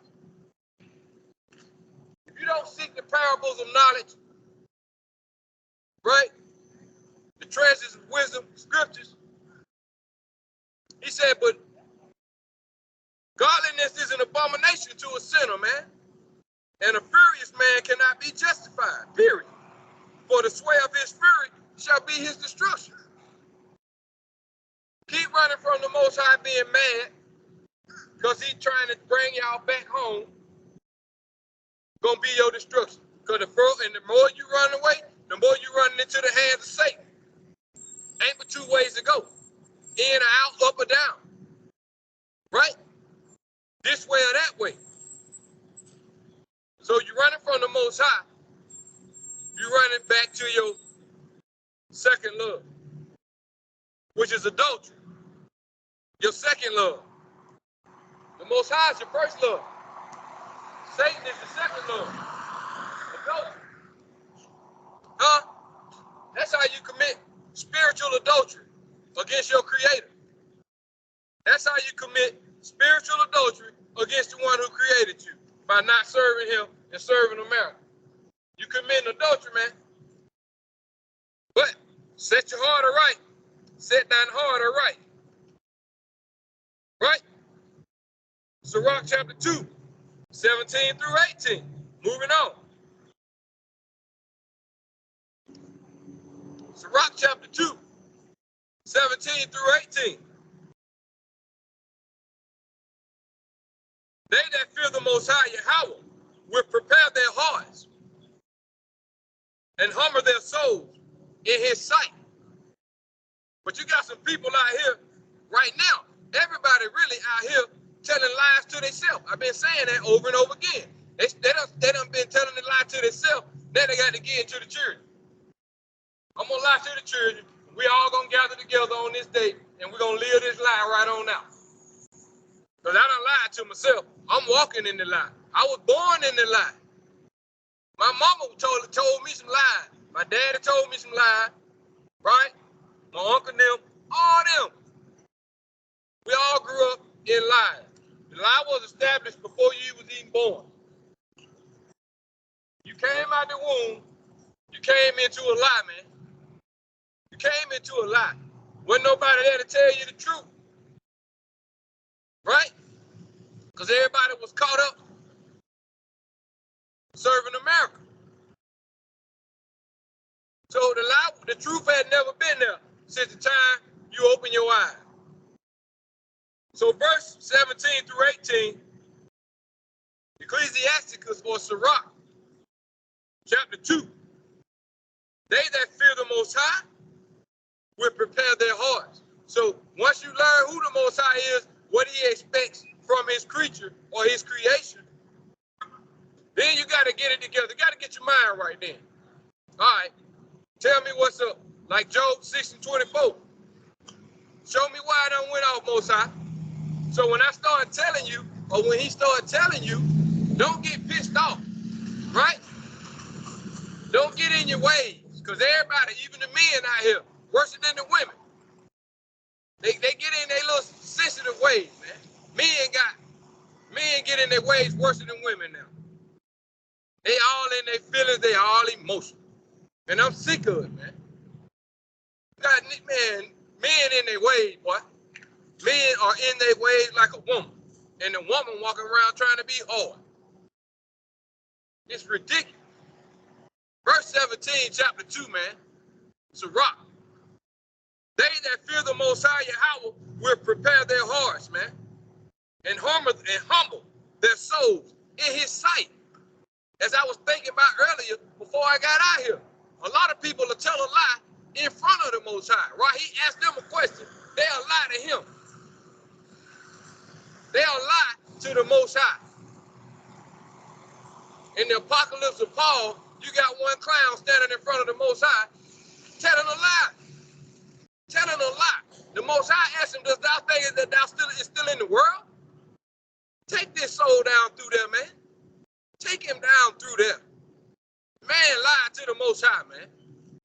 If you don't seek the parables of knowledge, right? The treasures of wisdom, scriptures. He said, but godliness is an abomination to a sinner, man. And a furious man cannot be justified, period. For the sway of his fury shall be his destruction. Keep running from the Most High being mad because he's trying to bring y'all back home. Gonna be your destruction. Because the more you run away, the more you run into the hands of Satan. Ain't but two ways to go. In or out, up or down. Right? This way or that way. So you're running from the Most High. You're running back to your second love, which is adultery. Your second love. The Most High is your first love. Satan is the second love. Adultery. Huh? That's how you commit spiritual adultery against your Creator. That's how you commit spiritual adultery against the one who created you, by not serving him and serving America. You commit adultery, man. But set your heart aright. Set thine heart aright. Right? Sirach chapter 2, 17 through 18. Moving on. Sirach chapter 2, 17 through 18. They that fear the Most High Yahweh will prepare their hearts and humble their souls in his sight. But you got some people out here right now. Everybody really out here telling lies to themselves. I've been saying that over and over again. They done been telling the lie to themselves. Now they got to get into the church. I'm going to lie to the children. We all going to gather together on this day, and we're going to live this lie right on out. Because I done lied to myself. I'm walking in the lie. I was born in the lie. My mama told me some lies. My daddy told me some lies. Right? My uncle and them, all them. We all grew up in lies. The lie was established before you was even born. You came out the womb, you came into a lie, man. You came into a lie. Wasn't nobody there to tell you the truth. Right? Because everybody was caught up serving America. So the truth had never been there since the time you open your eyes. So verse 17 through 18, Ecclesiasticus or Sirach, chapter 2. They that fear the Most High will prepare their hearts. So once you learn who the Most High is, what he expects from his creature or his creation, then you got to get it together. You got to get your mind right then. All right. Tell me what's up. Like Job 6 and 24. Show me why I done went off, Most High. So when I start telling you, or when he started telling you, don't get pissed off, right? Don't get in your ways. Because everybody, even the men out here, worse than the women. They get in their little sensitive ways, man. Men get in their ways worse than women now. They all in their feelings, they all emotional. And I'm sick of it, man. God, man, men in their ways, boy. Men are in their ways like a woman. And the woman walking around trying to be hard. It's ridiculous. Verse 17, chapter 2, man. Sirach. They that fear the Most High Yahweh will prepare their hearts, man. And humble their souls in his sight. As I was thinking about earlier before I got out here. A lot of people will tell a lie in front of the Most High, right? He asked them a question. They'll lie to him. They'll lie to the Most High. In the apocalypse of Paul, you got one clown standing in front of the Most High, telling a lie. Telling a lie. The Most High asked him, does thou think that thou is still in the world? Take this soul down through there, man. Take him down through there. Man lied to the Most High, man.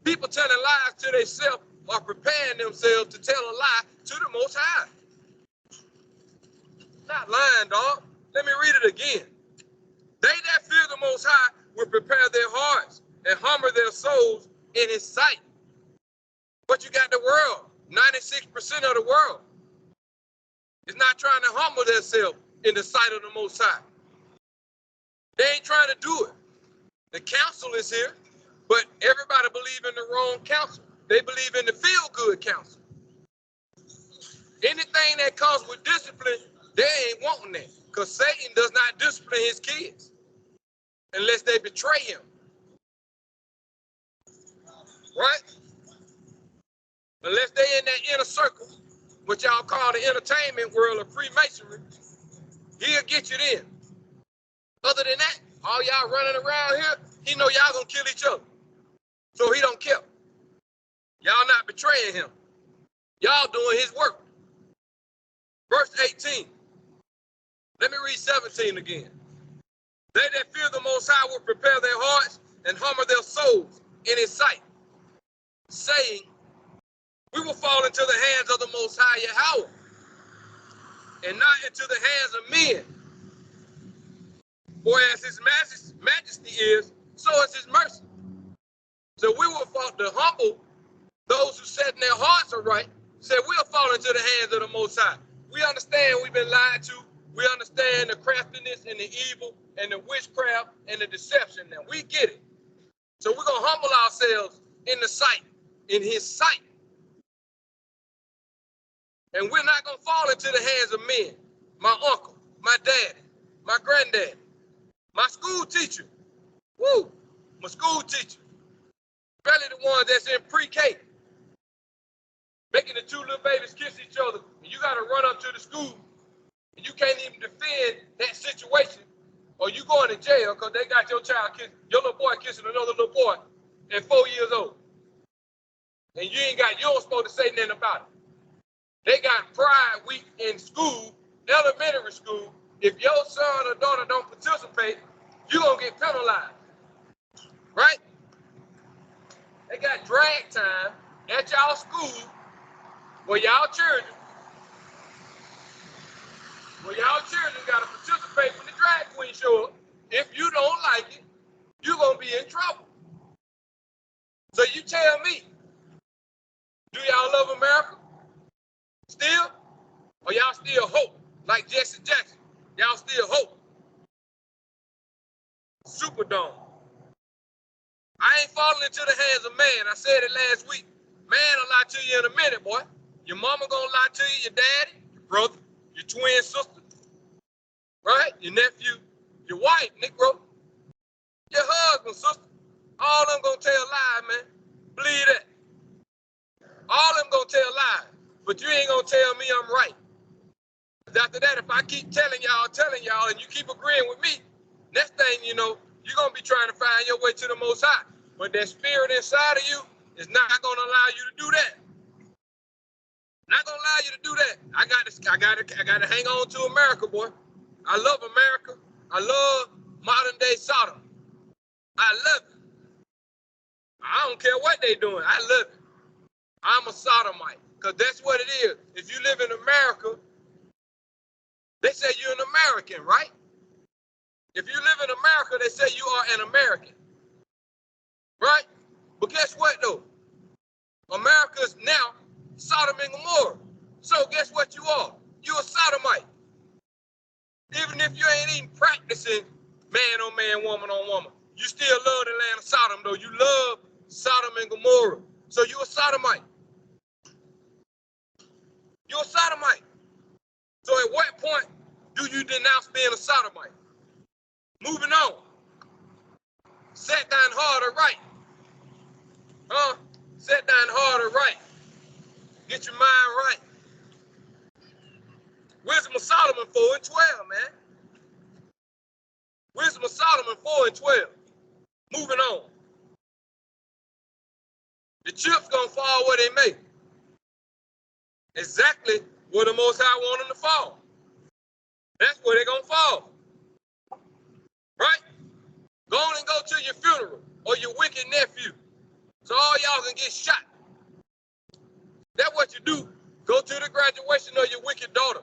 People telling lies to themselves are preparing themselves to tell a lie to the Most High. Not lying, dog. Let me read it again. They that fear the Most High will prepare their hearts and humble their souls in his sight. But you got the world. 96% of the world is not trying to humble themselves in the sight of the Most High. They ain't trying to do it. The counsel is here, but everybody believes in the wrong counsel. They believe in the feel-good counsel. Anything that comes with discipline, they ain't wanting that, because Satan does not discipline his kids unless they betray him. Right? Unless they in that inner circle, what y'all call the entertainment world of Freemasonry, he'll get you in. Other than that, all y'all running around here, he know y'all gonna kill each other. So he don't care. Y'all not betraying him. Y'all doing his work. Verse 18. Let me read 17 again. They that fear the Most High will prepare their hearts and humble their souls in his sight, saying, we will fall into the hands of the Most High Yahweh, and not into the hands of men. For as his majesty is, so is his mercy. So we will fall to humble those who set in their hearts aright, said we'll fall into the hands of the Most High. We understand we've been lied to. We understand the craftiness and the evil and the witchcraft and the deception. Now we get it. So we're going to humble ourselves in the sight, in his sight. And we're not going to fall into the hands of men. My uncle, my daddy, my granddad, my school teacher. Woo! My school teacher. Especially the ones that's in pre-K. Making the two little babies kiss each other. And you got to run up to the school. And you can't even defend that situation. Or you going to jail because they got your your little boy kissing another little boy at 4 years old. And you don't supposed to say nothing about it. They got Pride Week in school, elementary school. If your son or daughter don't participate, you're going to get penalized. Right? They got drag time at y'all school where y'all children got to participate when the drag queen show up. If you don't like it, you're going to be in trouble. So you tell me, do y'all love America? Still? Or y'all still hope? Like Jesse Jackson, y'all still hope? Superdome. I ain't falling into the hands of man. I said it last week. Man will lie to you in a minute, boy. Your mama gonna lie to you, your daddy, your brother, your twin sister, right? Your nephew, your wife, Negro, your husband, sister. All of them gonna tell lies, man. Believe that. All of them gonna tell lies. But you ain't gonna tell me I'm right. After that, if I keep telling y'all, and you keep agreeing with me, next thing you know, you're going to be trying to find your way to the Most High. But that spirit inside of you is not going to allow you to do that. Not going to allow you to do that. I got to hang on to America, boy. I love America. I love modern day Sodom. I love it. I don't care what they doing. I love it. I'm a Sodomite because that's what it is. If you live in America, they say you're an American, right? If you live in America, they say you are an American, right? But guess what, though? America's now Sodom and Gomorrah. So guess what you are? You're a Sodomite. Even if you ain't even practicing man on man, woman on woman, you still love the land of Sodom, though. You love Sodom and Gomorrah. So you're a Sodomite. You're a Sodomite. So at what point do you denounce being a Sodomite? Moving on. Set thine heart aright. Set thine heart aright. Get your mind right. Wisdom of Solomon 4 and 12, man. Wisdom of Solomon 4 and 12. Moving on. The chips gonna fall where they may. Exactly where the Most High want them to fall. That's where they're gonna fall. Right? Go on and go to your funeral or your wicked nephew. So all y'all can get shot. That's what you do. Go to the graduation of your wicked daughter.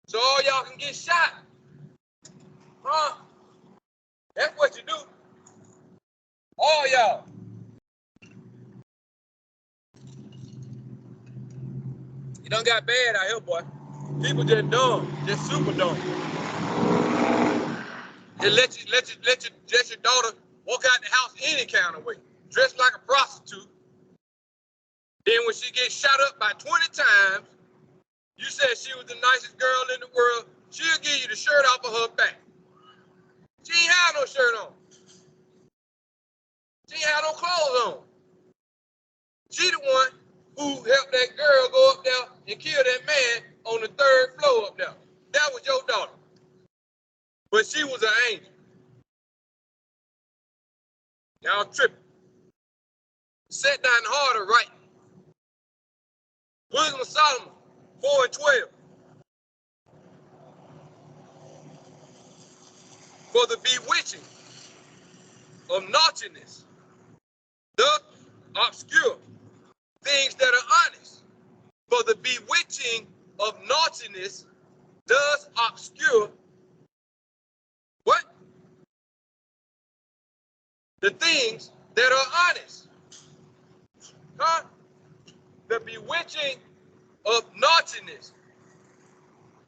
So all y'all can get shot. That's what you do. All y'all. You done got bad out here, boy. People just dumb, just super dumb. They let your daughter walk out the house any kind of way, dressed like a prostitute. Then when she gets shot up by 20 times, you said she was the nicest girl in the world, she'll give you the shirt off of her back. She ain't have no shirt on. She ain't have no clothes on. She the one who helped that girl go up there and kill that man on the 3rd floor up there. That was your daughter. But she was an angel. Y'all tripping. Set thine heart aright. Wisdom of Solomon 4 and 12. For the bewitching of naughtiness doth obscure things that are honest. For the bewitching of naughtiness does obscure what? The things that are honest. The bewitching of naughtiness.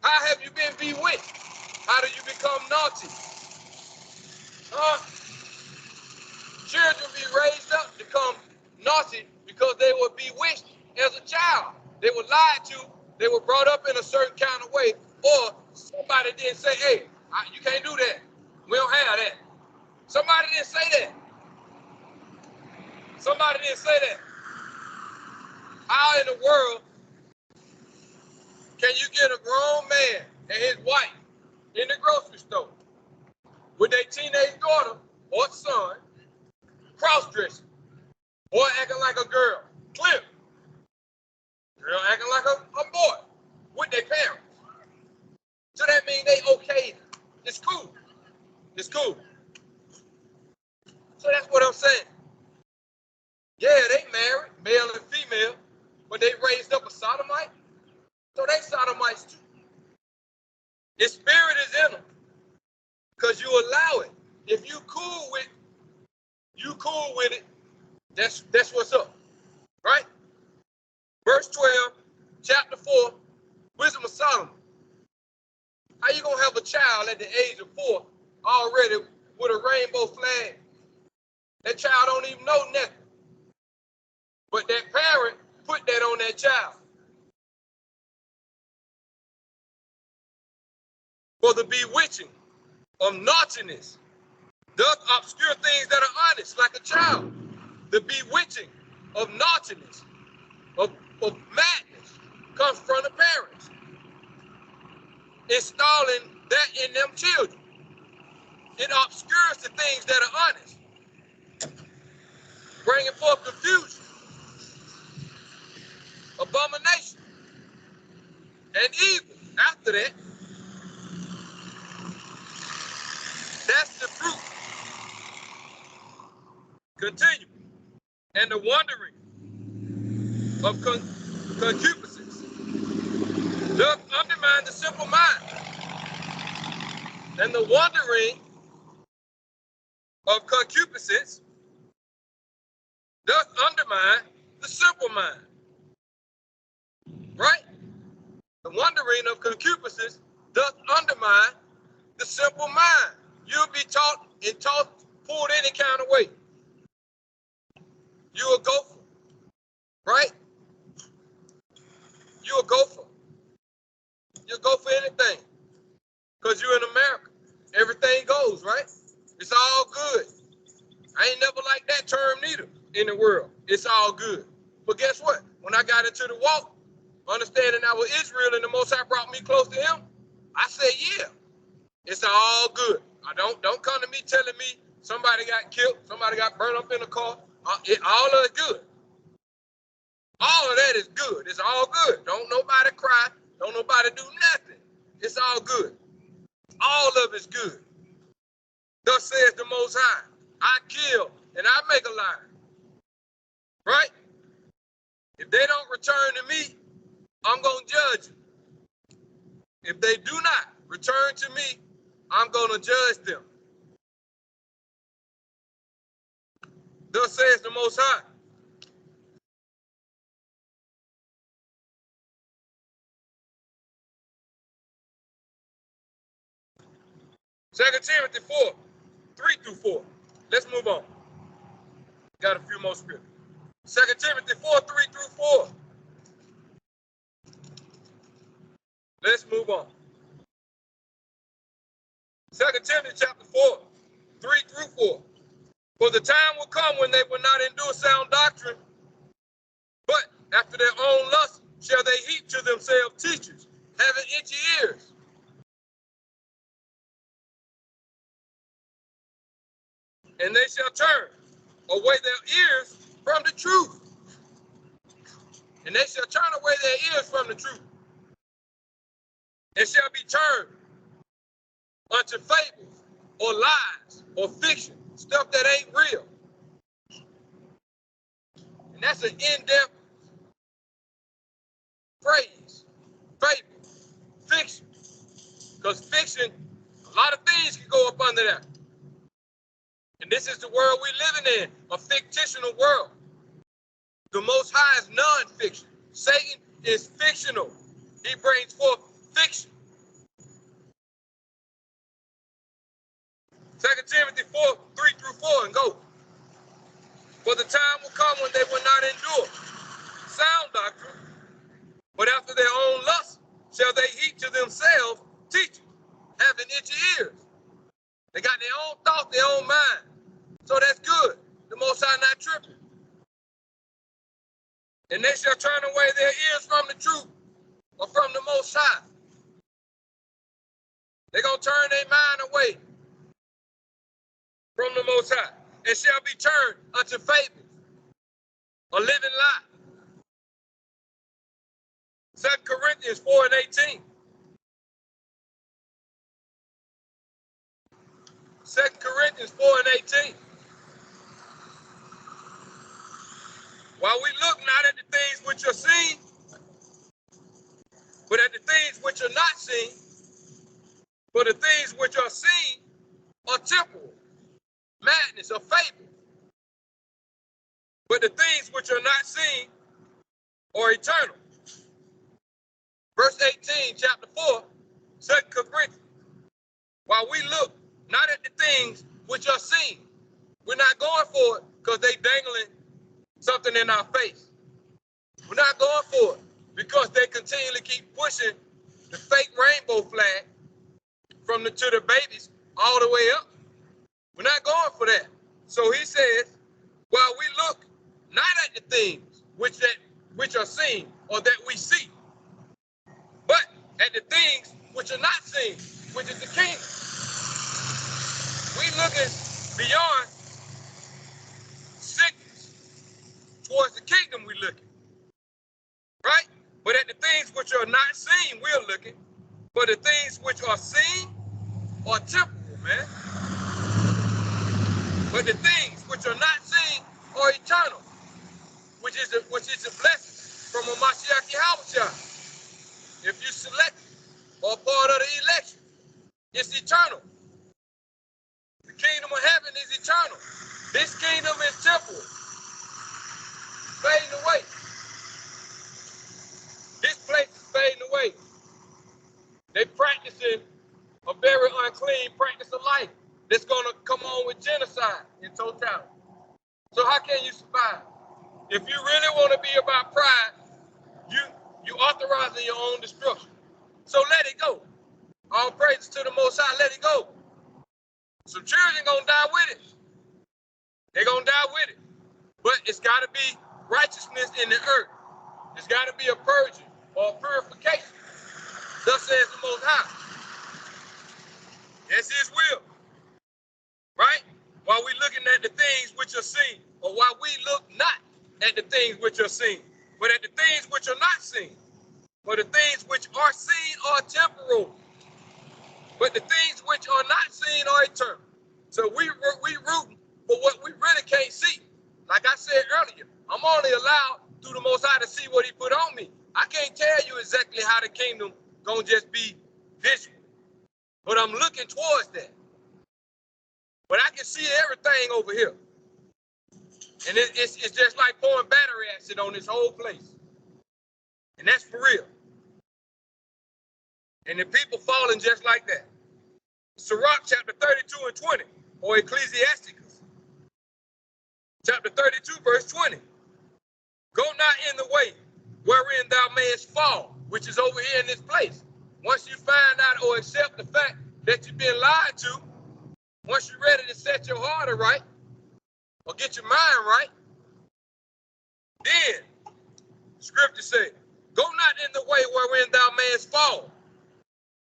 How have you been bewitched? How do you become naughty? Children be raised up to become naughty because they were bewitched as a child. They were lied to. They were brought up in a certain kind of way. Or somebody didn't say, hey, you can't do that. We don't have that. Somebody didn't say that. Somebody didn't say that. How in the world can you get a grown man and his wife in the grocery store with their teenage daughter or son cross-dressing or acting like a girl? Clear. Girl acting like a boy with their parents. So that means they okay. It's cool. It's cool. So that's what I'm saying. Yeah, they married, male and female, but they raised up a sodomite. So they sodomites too. His spirit is in them because you allow it. If you cool with it, that's what's up, right? Verse 12, chapter 4, Wisdom of Solomon. How you gonna have a child at the age of 4 already with a rainbow flag? That child don't even know nothing. But that parent put that on that child. For the bewitching of naughtiness doth obscure things that are honest, like a child. The bewitching of naughtiness, of madness, comes from the parents. Installing that in them children. It obscures the things that are honest, bringing forth confusion, abomination, and evil. After that, that's the fruit. Continue. And the wandering of concupiscence doth undermine the simple mind. And the wandering of concupiscence doth undermine the simple mind. Right? The wandering of concupiscence doth undermine the simple mind. You'll be taught and pulled any kind of way. You a gopher, right? You a gopher. You'll go for anything because you're in America. Everything goes, right? It's all good. I ain't never liked that term neither. in the world. It's all good. But guess what? When I got into the walk, understanding I was Israel and the Most High brought me close to him, I said, yeah, it's all good. Don't come to me telling me somebody got killed, somebody got burned up in a car. All of it good. All of that is good. It's all good. Don't nobody cry. Don't nobody do nothing. It's all good. All of it's good. Thus says the Most High, I kill and I make alive. Right? If they don't return to me, I'm going to judge them. If they do not return to me, I'm going to judge them. Thus says the Most High. Second Timothy 4, 3 through 4. Let's move on. Got a few more scriptures. 2 Timothy 4, 3 through 4. Let's move on. 2 Timothy chapter 4, 3 through 4. For the time will come when they will not endure sound doctrine, but after their own lust shall they heap to themselves teachers, having itchy ears. And they shall turn away their ears from the truth. And they shall turn away their ears from the truth. And shall be turned unto fables or lies or fiction, stuff that ain't real. And that's an in-depth phrase. Fable, fiction. Because fiction, a lot of things can go up under that. And this is the world we're living in, a fictional world. The Most High is non-fiction. Satan is fictional. He brings forth fiction. 2 Timothy 4, 3 through 4, and go. For the time will come when they will not endure sound doctrine, but after their own lust shall they heap to themselves teachers, having itchy ears. They got their own thought, their own mind. So that's good. The Most High not tripping. And they shall turn away their ears from the truth or from the Most High. They're going to turn their mind away from the Most High and shall be turned unto fables, a living lie. 2 Corinthians 4 and 18. 2 Corinthians 4 and 18. While we look not at the things which are seen, but at the things which are not seen, for the things which are seen are temporal, madness, or fable. But the things which are not seen are eternal. Verse 18, chapter 4, 2 Corinthians. While we look not at the things which are seen, we're not going for it because they dangling something in our face. We're not going for it because they continually keep pushing the fake rainbow flag from to the babies all the way up. We're not going for that. So he says, while we look not at the things which are seen or that we see, but at the things which are not seen, which is the kingdom. We looking beyond sickness towards the kingdom we looking, right? But at the things which are not seen, we're looking. But the things which are seen are temporal, man. But the things which are not seen are eternal, which is a blessing from a Mashiach Yahweh. If you select or part of the election, it's eternal. The kingdom of heaven is eternal. This kingdom is temporal, fading away. This place is fading away. They practicing a very unclean practice of life that's going to come on with genocide in totality. So how can you survive? If you really want to be about pride, you authorizing your own destruction. So let it go. All praises to the Most High, let it go. Some children gonna die with it. They're gonna die with it. But it's got to be righteousness in the earth. There's got to be a purging or a purification. Thus says the Most High. That's his will. Right? While we looking at the things which are seen, or while we look not at the things which are seen, but at the things which are not seen. For the things which are seen are temporal, but the things which are not seen are eternal. So we rooting for what we really can't see. Like I said earlier, I'm only allowed through the Most High to see what he put on me. I can't tell you exactly how the kingdom gonna just be visual, but I'm looking towards that. But I can see everything over here. And it's just like pouring battery acid on this whole place. And that's for real. And the people falling just like that. Sirach chapter 32 and 20, or Ecclesiasticus chapter 32 verse 20. Go not in the way wherein thou mayest fall, which is over here in this place. Once you find out or accept the fact that you've been lied to, once you're ready to set your heart aright, or get your mind right, then scripture says, go not in the way wherein thou mayest fall,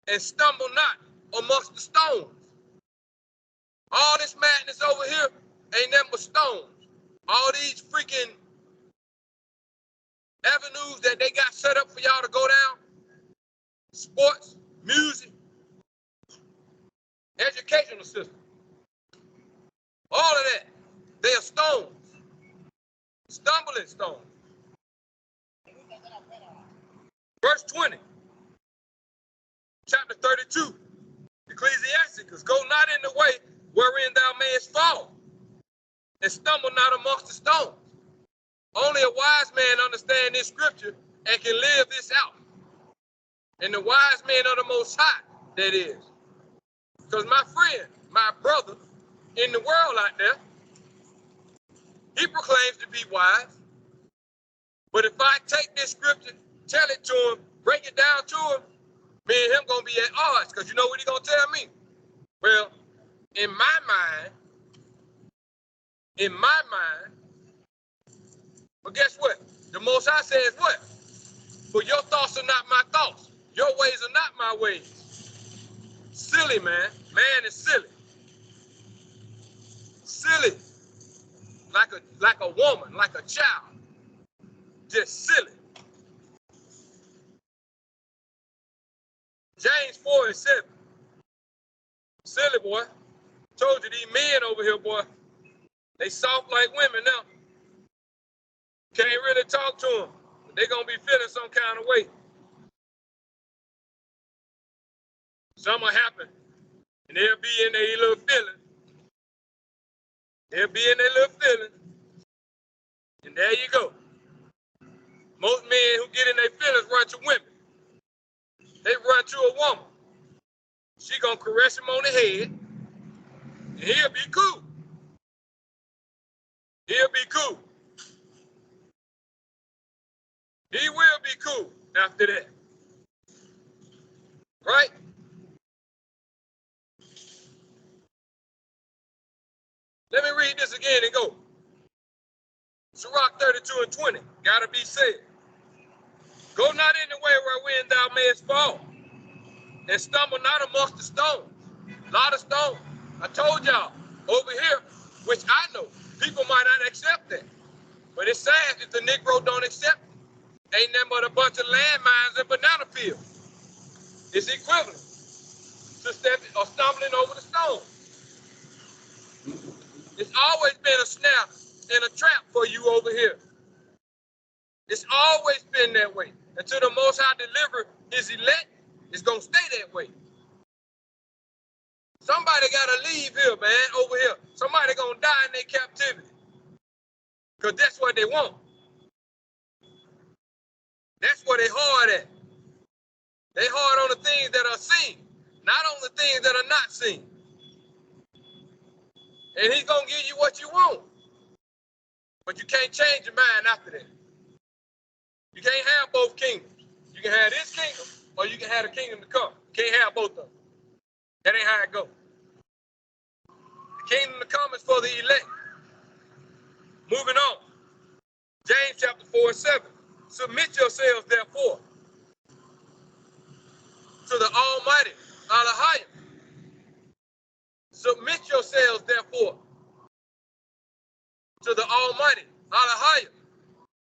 and stumble not amongst the stones. All this madness over here ain't nothing but stones. All these freaking avenues that they got set up for y'all to go down, sports, music, educational system, all of that, they are stones, stumbling stones. Verse 20, chapter 32, Ecclesiasticus, go not in the way wherein thou mayest fall, and stumble not amongst the stones. Only a wise man understands this scripture and can live this out. And the wise man of the Most High, that is. Because my friend, my brother in the world out there, he proclaims to be wise. But if I take this scripture, tell it to him, break it down to him, me and him gonna be at odds. Because you know what he gonna tell me? Well, in my mind, but guess what? The Most High says what? For your thoughts are not my thoughts. Your ways are not my ways. Silly, man. Man is silly. Silly. Like a woman, like a child. Just silly. James 4 and 7. Silly, boy. Told you these men over here, boy. They soft like women now. Can't really talk to them. But they gonna be feeling some kind of way. Something will happen. And they'll be in their little feeling. They'll be in their little feeling. And there you go. Most men who get in their feelings run to women. They run to a woman. She gonna caress him on the head. And he'll be cool. He'll be cool. He will be cool after that. Right? Let me read this again and go. Sirach 32 and 20. Gotta be said. Go not in the way wherein thou mayest fall, and stumble not amongst the stones. A lot of stones. I told y'all over here, which I know, people might not accept that. But it's sad if the Negro don't accept it. Ain't nothing but a bunch of landmines and banana peels. It's equivalent to stepping or stumbling over the stone. It's always been a snap and a trap for you over here. It's always been that way. Until the Most High deliver his elect, it's going to stay that way. Somebody got to leave here, man, over here. Somebody going to die in their captivity. Because that's what they want. That's what they hard at. They hard on the things that are seen, not on the things that are not seen. And he's going to give you what you want. But you can't change your mind after that. You can't have both kingdoms. You can have this kingdom, or you can have the kingdom to come. You can't have both of them. That ain't how it goes. The kingdom to come is for the elect. Moving on. James chapter 4:7. Submit yourselves, therefore, to the Almighty, Elohim. Submit yourselves, therefore, to the Almighty, Elohim.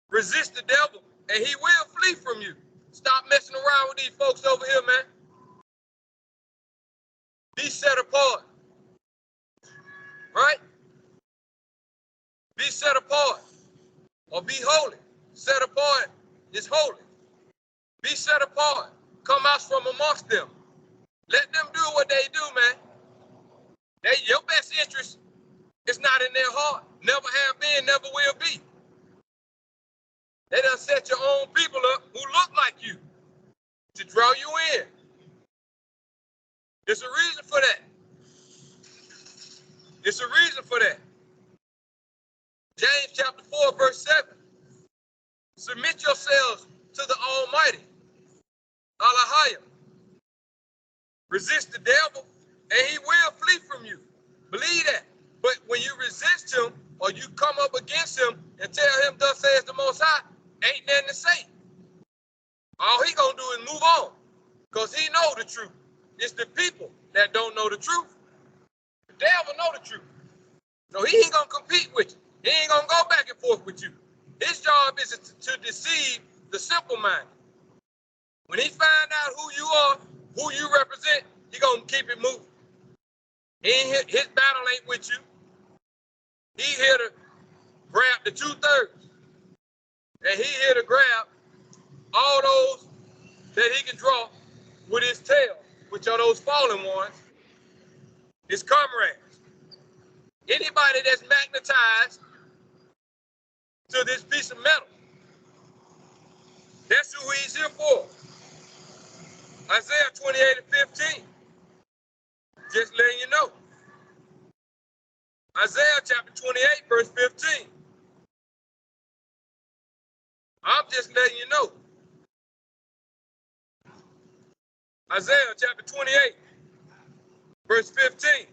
Resist the devil, and he will flee from you. Stop messing around with these folks over here, man. Be set apart, right? Be set apart, or be holy. Set apart is holy. Be set apart. Come out from amongst them. Let them do what they do, man. Your best interest is not in their heart. Never have been, never will be. They done set your own people up who look like you to draw you in. There's a reason for that. There's a reason for that. James chapter 4, verse 7. Submit yourselves to the Almighty, Elohim. Resist the devil, and he will flee from you. Believe that. But when you resist him, or you come up against him and tell him, thus says the Most High, ain't nothing to say. All he gonna do is move on, because he know the truth. It's the people that don't know the truth. The devil know the truth. So he ain't gonna compete with you. He ain't gonna go back and forth with you. His job is to deceive the simple mind. When he find out who you are, who you represent, he gonna keep it moving. His battle ain't with you. He here to grab the 2/3. And he here to grab all those that he can draw with his tail, which are those fallen ones, his comrades. Anybody that's magnetized to this piece of metal, that's who he's here for. Isaiah 28:15. Just letting you know. Isaiah chapter 28, verse 15. I'm just letting you know. Isaiah chapter 28, verse 15.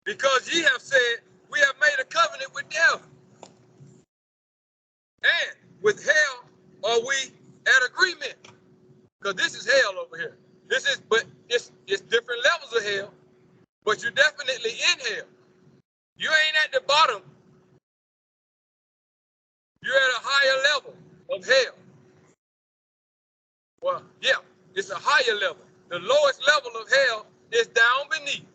Because ye have said, we have made a covenant with death, and with hell are we at agreement. Because this is hell over here. But it's different levels of hell, but you're definitely in hell. You ain't at the bottom. You're at a higher level of hell. Well, yeah, it's a higher level. The lowest level of hell is down beneath.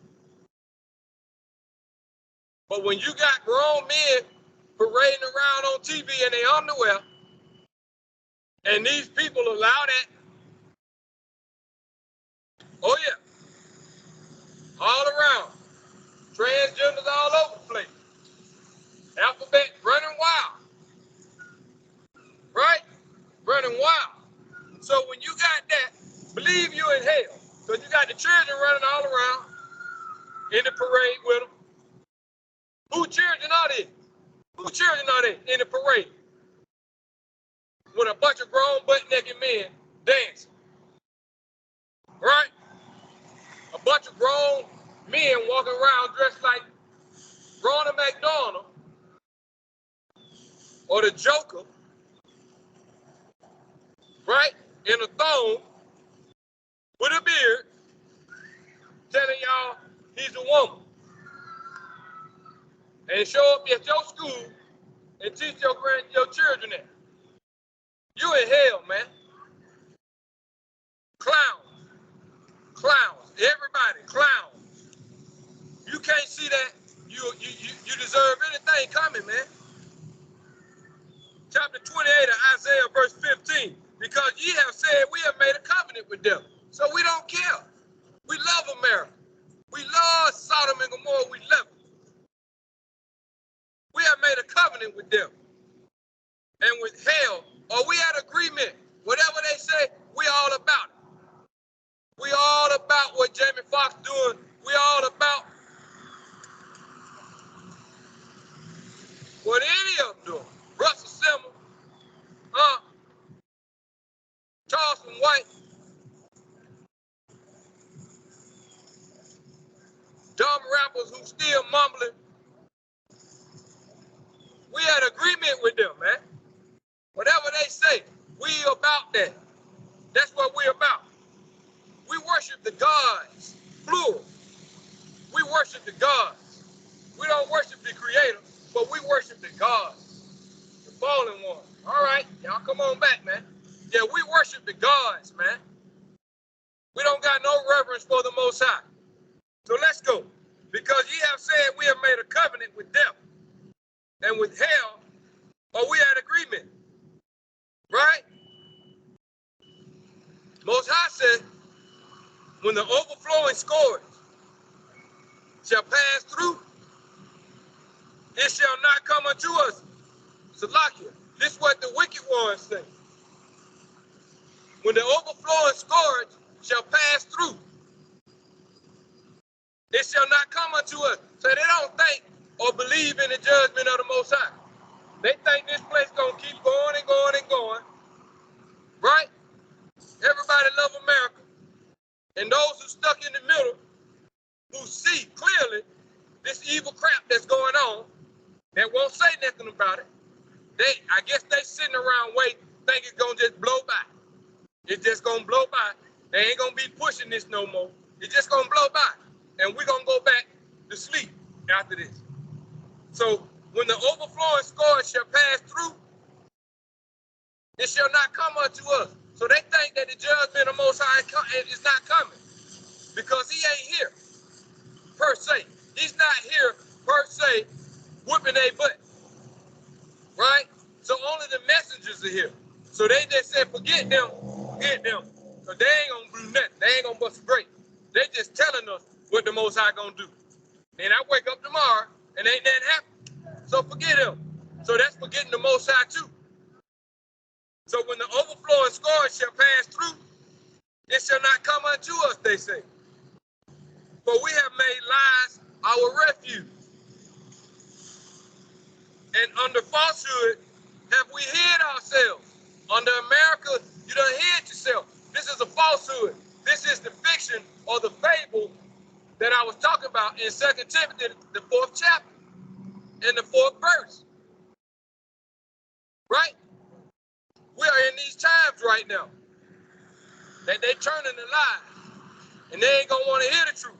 But when you got grown men parading around on TV in their underwear, and these people allow that, oh yeah, all around, transgenders all over the place, alphabet running wild, right? Running wild. So when you got that, believe you in hell, because you got the children running all around in the parade with them. Who children are they? Who children are they in the parade? With a bunch of grown butt-naked men dancing, right? A bunch of grown men walking around dressed like Ronald McDonald or the Joker, right? In a thong with a beard, telling y'all he's a woman. And show up at your school and teach your children that. You in hell, man. Clowns. Clowns. Everybody, clowns. You can't see that. You deserve anything coming, man. Chapter 28 of Isaiah, verse 15. Because ye have said we have made a covenant with them. So we don't care. We love America. We love Sodom and Gomorrah. We love it. We have made a covenant with them. And with hell, are we at agreement? Whatever they say, we all about it. We all about what Jamie Foxx doing. We all about what any of them doing. Russell Simmons, Charleston White, dumb rappers who still mumbling We had agreement with them, man. Whatever they say, we about that. That's what we about. We worship the gods, plural. We worship the gods. We don't worship the creator, but we worship the gods, the fallen ones. All right, y'all come on back, man. Yeah, we worship the gods, man. We don't got no reverence for the Most High. So let's go. Because ye have said we have made a covenant with death and with hell, or we had agreement. Right? Most High said, when the overflowing scourge shall pass through, it shall not come unto us. Salakia. This is what the wicked ones say. When the overflowing scourge shall pass through, it shall not come unto us. So they don't think or believe in the judgment of the Most High. They think this place gonna keep going and going and going. Right? Everybody love America. And those who stuck in the middle, who see clearly this evil crap that's going on, that won't say nothing about it. I guess they sitting around waiting, think it's gonna just blow by. It's just gonna blow by. They ain't gonna be pushing this no more. It's just gonna blow by. And we're gonna go back to sleep after this. So when the overflowing scourge shall pass through, it shall not come unto us. So they think that the judgment of Most High is not coming because he ain't here per se. He's not here per se whipping their butt, right? So only the messengers are here. So they just said, forget them, because they ain't gonna do nothing. They ain't gonna bust a grape. They just telling us what the Most High gonna do. And I wake up tomorrow and ain't nothing happen. So forget them. So that's forgetting the Most High too. So when the overflowing scourge shall pass through, it shall not come unto us, they say. For we have made lies our refuge. And under falsehood have we hid ourselves. Under America, you done hid yourself. This is a falsehood. This is the fiction or the fable that I was talking about in 2 Timothy, the 4th chapter, in the 4th verse. Right? We are in these times right now that they turning the lies, and they ain't gonna want to hear the truth.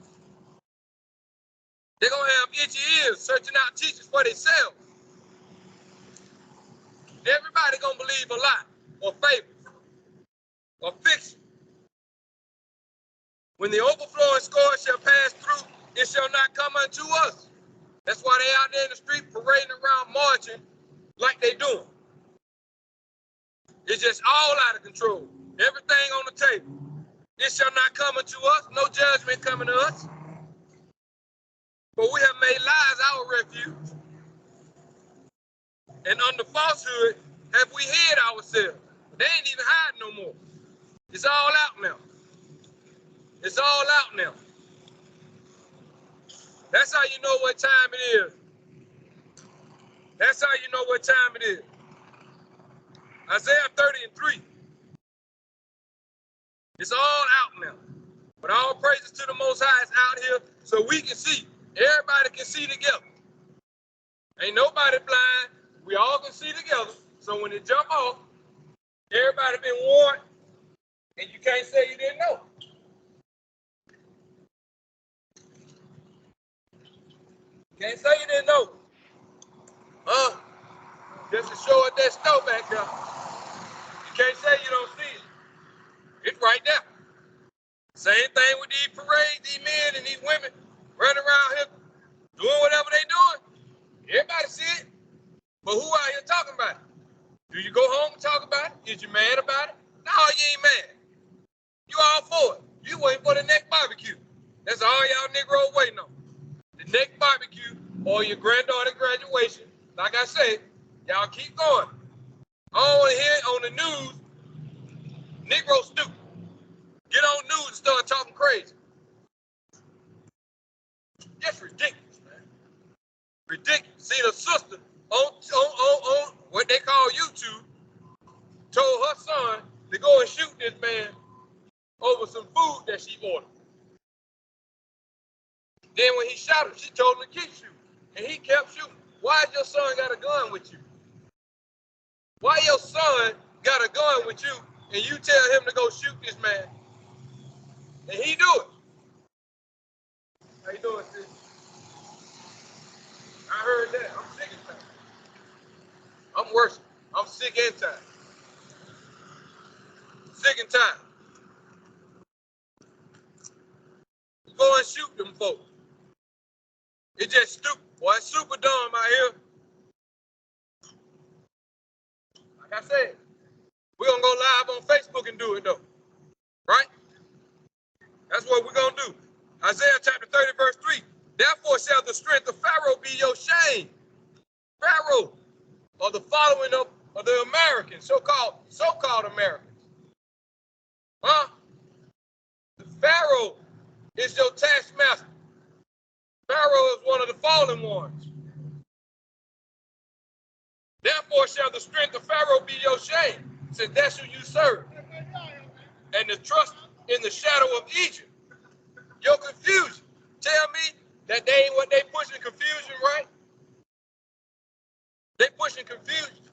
They're gonna have itchy ears searching out teachers for themselves. Everybody gonna believe a lie or fable or fiction. When the overflowing scourge shall pass through, it shall not come unto us. That's why they out there in the street parading around marching like they doing. It's just all out of control. Everything on the table. It shall not come unto us. No judgment coming to us. But we have made lies our refuge. And under falsehood have we hid ourselves. They ain't even hiding no more. It's all out now. It's all out now. That's how you know what time it is. That's how you know what time it is. Isaiah 30:3. It's all out now. But all praises to the Most High is out here so we can see. Everybody can see together. Ain't nobody blind. We all can see together. So when it jump off, everybody been warned, and you can't say you didn't know. Can't say you didn't know. Just to show us that snow back there. You can't say you don't see it. It's right there. Same thing with these parades, these men and these women running around here doing whatever they doing. Everybody see it. But who out here talking about it? Do you go home and talk about it? Is you mad about it? No, you ain't mad. You all for it. You waiting for the next barbecue. That's all y'all Negroes waiting on. The next barbecue or your granddaughter graduation. Like I said, y'all keep going. I don't want to hear it on the news. Negro stupid. Get on news and start talking crazy. Just ridiculous, man. Ridiculous. See, the sister on what they call YouTube told her son to go and shoot this man over some food that she ordered. Then when he shot him, she told him to keep shooting. And he kept shooting. Why your son got a gun with you? Why your son got a gun with you and you tell him to go shoot this man? And he do it. How you doing, sis? I heard that. I'm sick and tired. I'm worse. I'm sick and tired. Sick and tired. Go and shoot them folks. It's just stupid. Boy, it's super dumb out here. Like I said, we're going to go live on Facebook and do it, though. Right? That's what we're going to do. Isaiah chapter 30, verse 3. Therefore shall the strength of Pharaoh be your shame. Pharaoh, or the following of the Americans, so-called Americans. Huh? The Pharaoh is your taskmaster. Pharaoh is one of the fallen ones. Therefore shall the strength of Pharaoh be your shame, since that's who you serve. And the trust in the shadow of Egypt. Your confusion. Tell me that they ain't what they pushing confusion, right? They pushing confusion.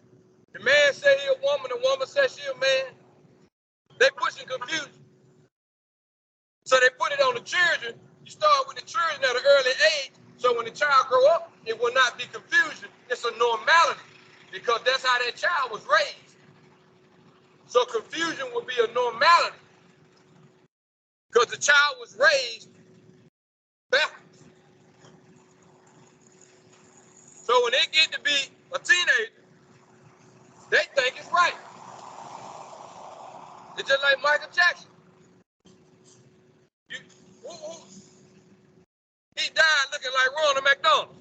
The man said he a woman, the woman said she a man. They pushing confusion. So they put it on the children. You start with the children at an early age, so when the child grow up, it will not be confusion. It's a normality, because that's how that child was raised. So confusion will be a normality, because the child was raised backwards. So when they get to be a teenager, they think it's right. It's just like Michael Jackson. He died looking like Ronald McDonald.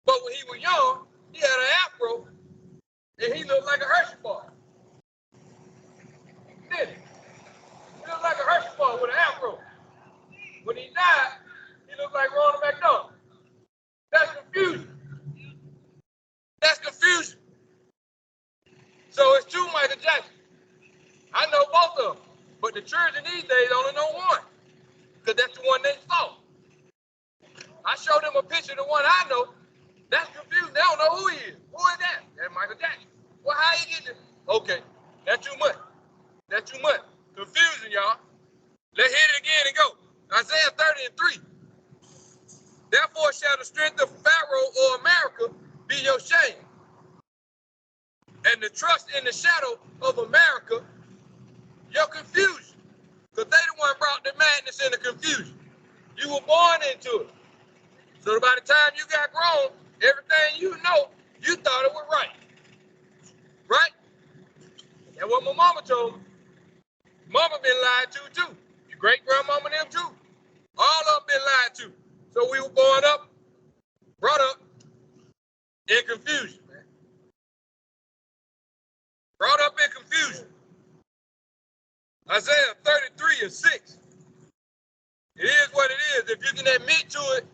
But when he was young, he had an afro, and he looked like a Hershey bar. Didn't he? He looked like a Hershey bar with an afro. When he died, he looked like Ronald McDonald. That's confusion. That's confusion. So it's two Michael Jackson. I know both of them, but the children these days only know one, because that's the one they saw. I showed them a picture of the one I know. That's confused. They don't know who he is. Who is that? That's Michael Jackson. Well, how he get this? Okay, that's too much. That's too much. Confusion, y'all. Let's hit it again and go. Isaiah 30 and 3. Therefore shall the strength of Pharaoh or America be your shame, and the trust in the shadow of America your confusion. Because they the one brought the madness and the confusion. You were born into it. So by the time you got grown, everything you know, you thought it was right. Right? That's what my mama told me. Mama been lied to too. Your great grandmama and them too. All of them been lied to. So we were brought up in confusion, man. Brought up in confusion. Isaiah 33 and 6. It is what it is. If you can admit to it,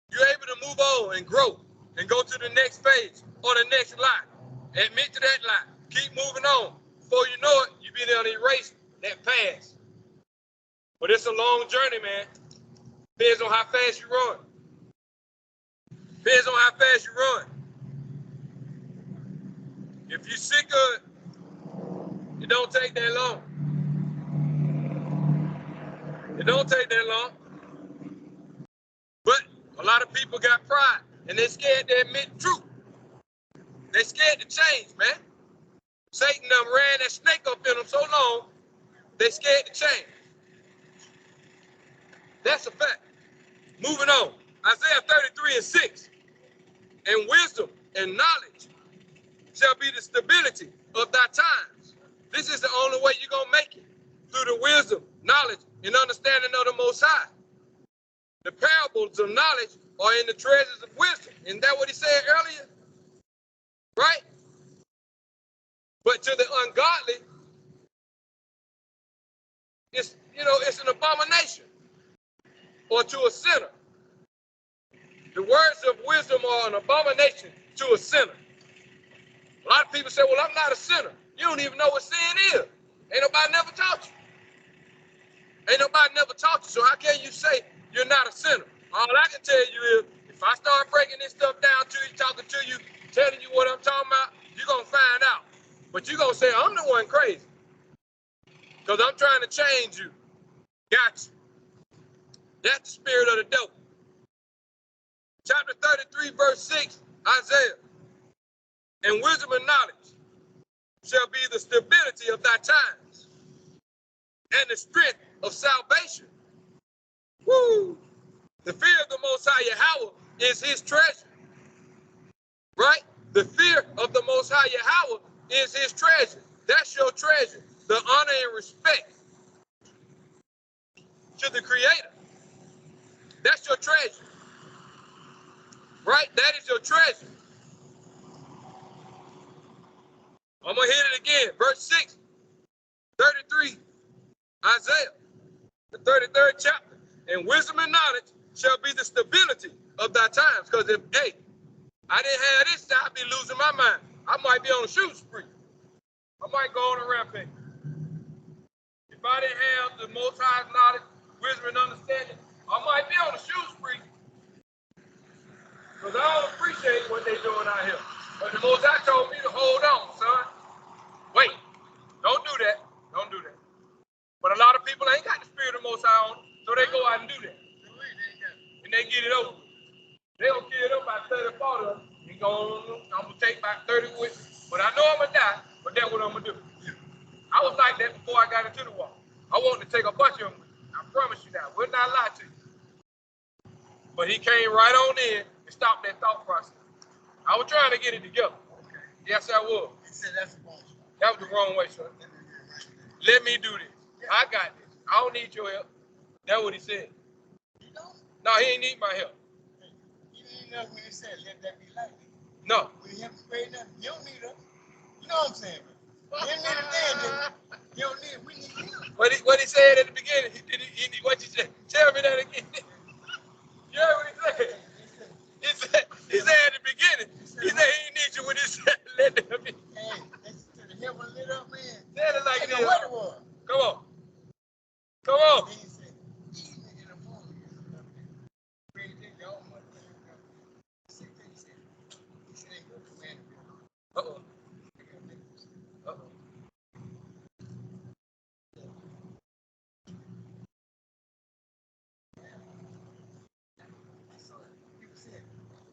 you're able to move on and grow and go to the next phase or the next lie. Admit to that lie. Keep moving on. Before you know it, you be able to erase that past. But it's a long journey, man. Depends on how fast you run. Depends on how fast you run. If you're sick of it, it don't take that long. It don't take that long. But a lot of people got pride, and they're scared to admit the truth. They're scared to change, man. Satan done ran that snake up in them so long, they're scared to change. That's a fact. Moving on. Isaiah 33 and 6. And wisdom and knowledge shall be the stability of thy times. This is the only way you're going to make it, through the wisdom, knowledge, and understanding of the Most High. The parables of knowledge are in the treasures of wisdom. Isn't that what he said earlier? Right? But to the ungodly, it's an abomination, or to a sinner. The words of wisdom are an abomination to a sinner. A lot of people say, well, I'm not a sinner. You don't even know what sin is. Ain't nobody never taught you. Ain't nobody never taught you. So how can you say you're not a sinner? All I can tell you is, if If I start breaking this stuff down to you, talking to you, telling you what I'm talking about, you're going to find out. But you're going to say, I'm the one crazy. Because I'm trying to change you. Gotcha. That's the spirit of the devil. Chapter 33, verse 6, Isaiah. And wisdom and knowledge shall be the stability of thy times and the strength of salvation. Woo! The fear of the Most High Yahweh is his treasure. Right? The fear of the Most High Yahweh is his treasure. That's your treasure. The honor and respect to the Creator. That's your treasure. Right? That is your treasure. I'm going to hit it again. Verse 6, 33, Isaiah, the 33rd chapter. And wisdom and knowledge shall be the stability of thy times. Because if, hey, I didn't have this, I'd be losing my mind. I might be on a shooting spree. I might go on a rampage. If I didn't have the Most High's knowledge, wisdom, and understanding, I might be on a shooting spree. Because I don't appreciate what they're doing out here. But the Most High told me to hold on, son. Wait. Don't do that. Don't do that. But a lot of people ain't got the spirit of the Most High on them, so they go out and do that. And they get it over. They don't kill them by 30, 40 of them. I'm going to take about 30 with me. But I know I'm going to die, but that's what I'm going to do. I was like that before I got into the war. I wanted to take a bunch of them with me. I promise you that. I would not lie to you. But he came right on in and stopped that thought process. I was trying to get it together. Okay. Yes, I was. He said that's the wrong way. That was the wrong way, son. Let me do this. Yeah. I got this. I don't need your help. That's what he said. You know? No, he ain't need my help. He didn't know when he said, let that be like it. No. When he helped create nothing, you don't need us. You know what I'm saying? You don't need a man, you don't need it. We need him. What he said at the beginning, what you said? Tell me that again. You heard what he said? He said at the beginning, he said he didn't need you when he said, let them be. Hey, that's the heaven lit up, man. Said it like it is. What it was. Come on. Come on. He said, even in the morning, uh-oh. Uh-oh.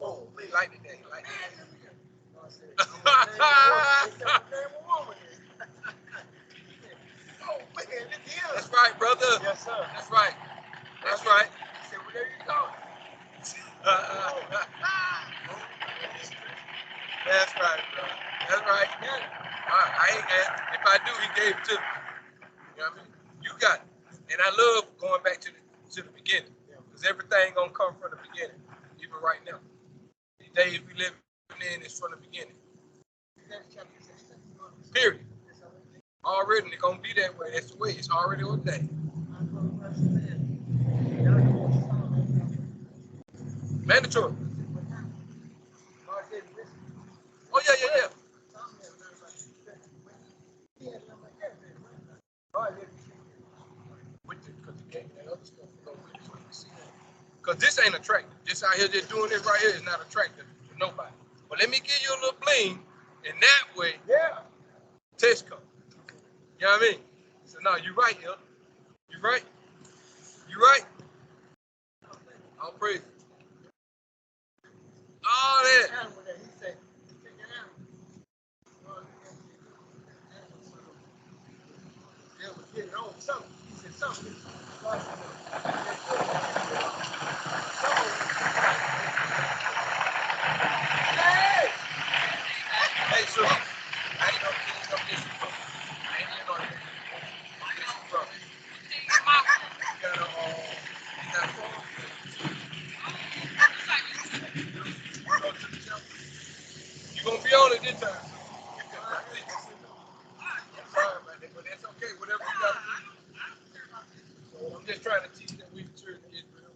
Oh, we like it there. Like That's right, brother. Yes, sir. That's right. That's right. He said, well, there you go. That's right, bro. That's right. You got it. I ain't got it. If I do, he gave it to me. You know what I mean? You got it. And I love going back to the beginning. Because everything gonna come from the beginning. Even right now. The days we live in is from the beginning. Period. Already, it's gonna be that way. That's the way. It's already ordained. Mandatory. Oh yeah. Because this ain't attractive. This out here just doing this right here is not attractive to nobody. But let me give you a little bling, and that way, test come. You know what I mean? So no, you're right, yo. You're right. You're right. I'll praise it. All that. Hey, so I ain't no kids, no disrespect. I ain't in on that. You're gonna be on it this time. I'm sorry about that, but that's okay. Whatever you gotta do. So I'm just trying to teach that we the children of Israel,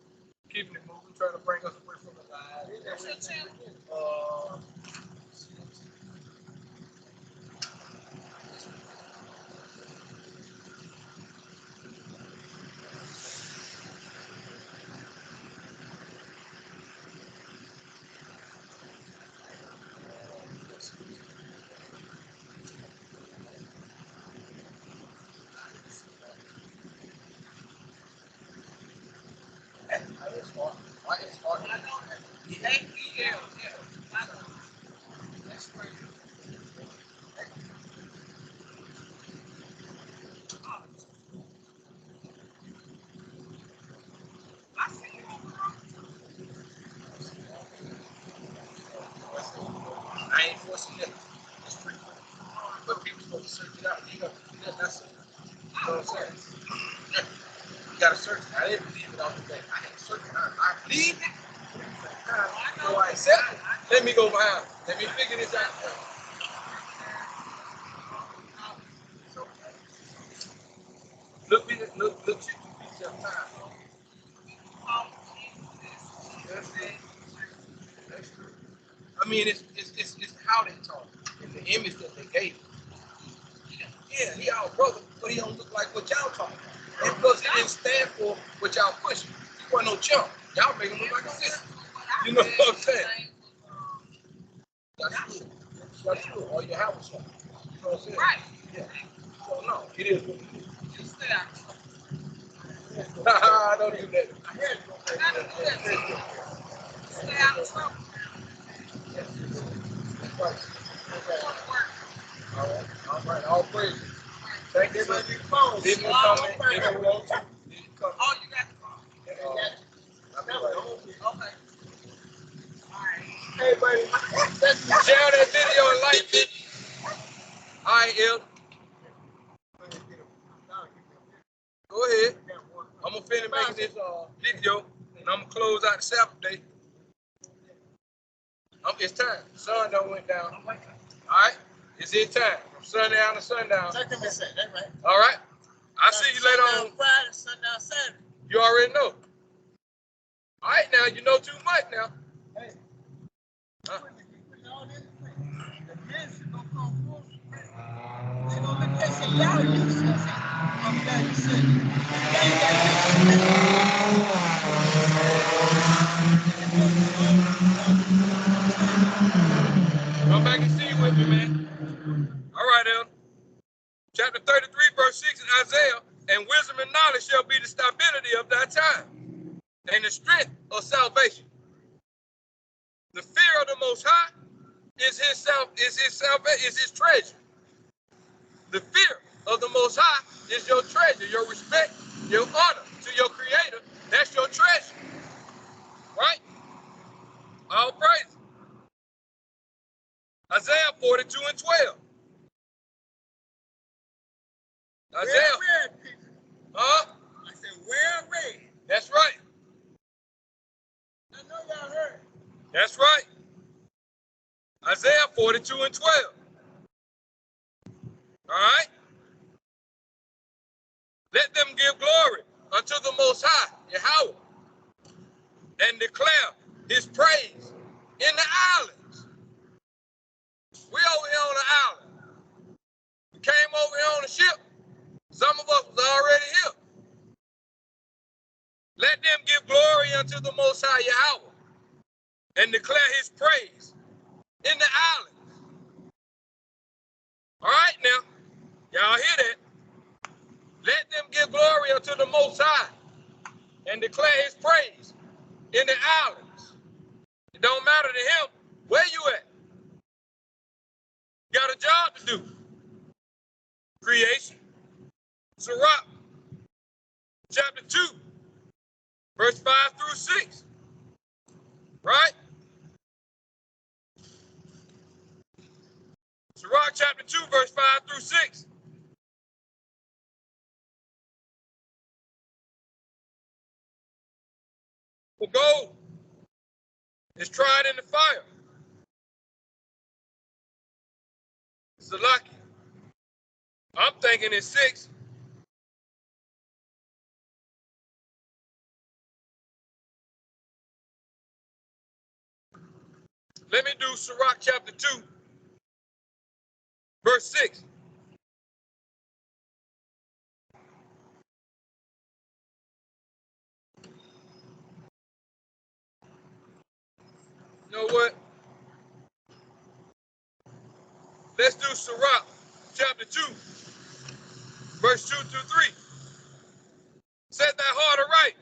keeping it moving, trying to bring us away from the lies. I ain't forcing it. It's free. But people supposed to search it out. That's it. You know what I'm saying? You gotta search it. I didn't believe it off the bat. I had to search it out. I believed it. So I accept it. Let me go behind. Let me figure this out. Look, look, shit, you beat your time. That's it. That's true. I mean, it's how they talk and the image that they gave. Yeah, he our brother, but he don't look like what y'all talking. And plus, he didn't stand for what y'all pushing. He wasn't no chump. Y'all make him look like a sister. You know what I'm saying? That's true. That's true. Or your house. You know what I'm saying? Right. Yeah. So no, it is what it is. Just stay out. Don't do that. I heard you. Stay out of trouble. That's right. All right. All praise. Thank you. People coming. People want to. Oh, you got the phone. Okay. Hey, buddy. Share that video and like it. All right, El. Go ahead. I'm going to finish making this video, and I'm going to close out the Saturday. It's time. The sun done went down. All right? It's his time. From sundown to sundown. All right? I'll see you later on. Friday, sundown, Saturday. You already know. All right, now. You know too much now. Hey. Huh? Come back and see you with me, man. All right, El. Chapter 33, verse 6 in Isaiah, and wisdom and knowledge shall be the stability of thy time, and the strength of salvation. The fear of the Most High is his treasure. The fear of the Most High is your treasure, your respect, your honor to your Creator. That's your treasure, right? All praise. Isaiah 42 and 12. Isaiah. Huh? I said, well read. That's right. I know y'all heard. That's right. Isaiah 42 and 12. All right? Let them give glory unto the Most High, Yahweh, and declare his praise in the islands. We over here on the island. We came over here on the ship. Some of us was already here. Let them give glory unto the Most High, Yahweh, and declare his praise in the islands. All right now, y'all hear that? Let them give glory unto the Most High and declare his praise in the islands. It don't matter to him where you at. You got a job to do. Creation. Sirach, chapter 2, verse 5 through 6. Right? Sirach, chapter 2, verse 5 through 6. The gold is tried in the fire. Salaki. I'm thinking it's 6. Let me do Sirach chapter 2, verse 6. You know what? Let's do Sirach chapter 2, verse 2 through 3. Set thy heart aright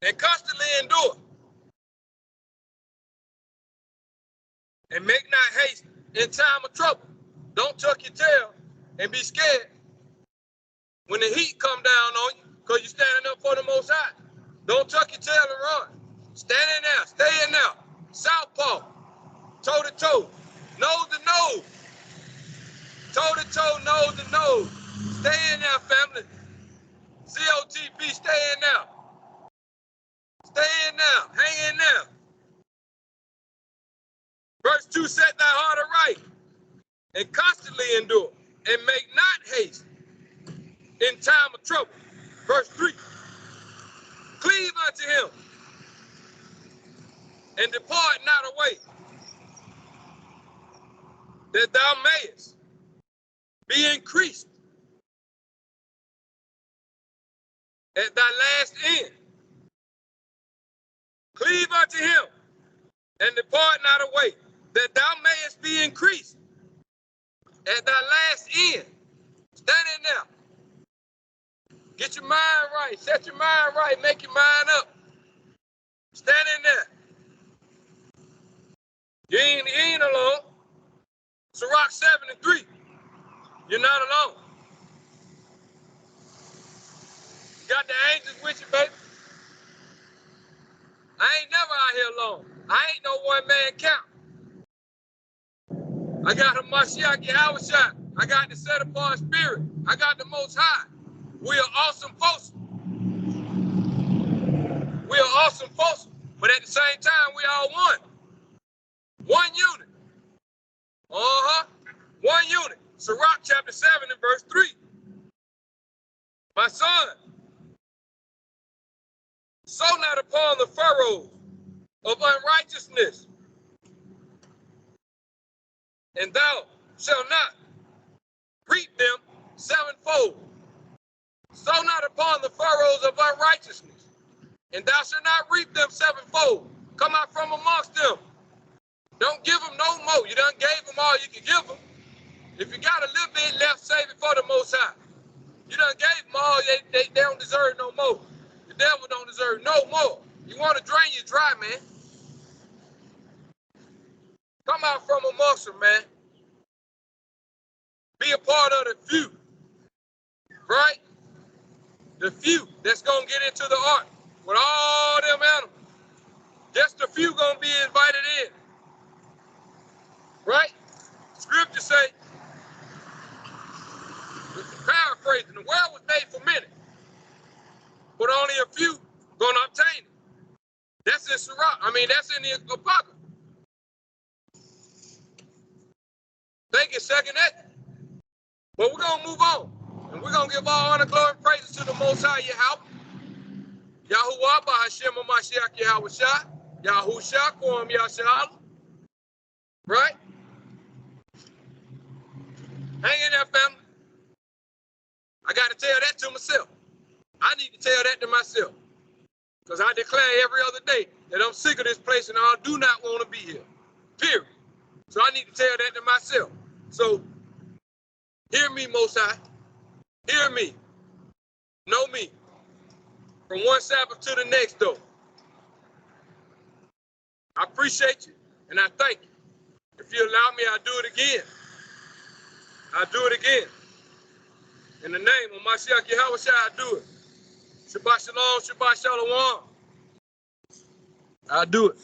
and constantly endure. And make not haste in time of trouble. Don't tuck your tail and be scared when the heat come down on you because you're standing up for the Most High. Don't tuck your tail and run. Stand in there, stay in there. Southpaw, toe to toe, nose to nose. Toe to toe, nose to nose. Stay in there, family. COTP, stay in there. Stay in there, hang in there. Verse 2, set thy heart aright and constantly endure and make not haste in time of trouble. Verse 3, cleave unto him and depart not away, that thou mayest be increased at thy last end. Cleave unto him and depart not away, that thou mayest be increased at thy last end. Stand in there. Get your mind right. Set your mind right. Make your mind up. Stand in there. You ain't alone. Sirach 7:3. You're not alone. You got the angels with you, baby. I ain't never out here alone. I ain't no one-man count. I got a Mashiach Yahushua. I got the set-apart spirit. I got the Most High. We are awesome folks. We are awesome folks, but at the same time, we all one. One unit. One unit. Sirach chapter 7 and verse 3. My son, sow not upon the furrows of unrighteousness, and thou shalt not reap them sevenfold. Sow not upon the furrows of unrighteousness, and thou shalt not reap them sevenfold. Come out from amongst them. Don't give them no more. You done gave them all you can give them. If you got a little bit left, save it for the Most High. You done gave them all, they don't deserve no more. The devil don't deserve no more. You want to drain, you dry, man. Come out from amongst them, man. Be a part of the few, right? The few that's going to get into the ark with all them animals. Just the few going to be invited in, right? Scripture say, paraphrasing, the world was made for many, but only a few going to obtain it. That's in Sirach. That's in the Apocrypha. They get second that. But we're going to move on. And we're going to give all honor, glory, and praises to the Most High Yahweh. Yahuwah, Bahashem, Mashiach, Yahushua. Yahusha, Quam, Yasha'Allah. Right? Hang in there, family. I got to tell that to myself. I need to tell that to myself. Because I declare every other day that I'm sick of this place and I do not want to be here. Period. So I need to tell that to myself. So, hear me, Most High. Hear me. Know me. From one Sabbath to the next, though. I appreciate you, and I thank you. If you allow me, I'll do it again. I'll do it again. In the name of Mashiach Yahushua, I'll do it. Shabbat Shalom, Shabbat Shalom. I'll do it.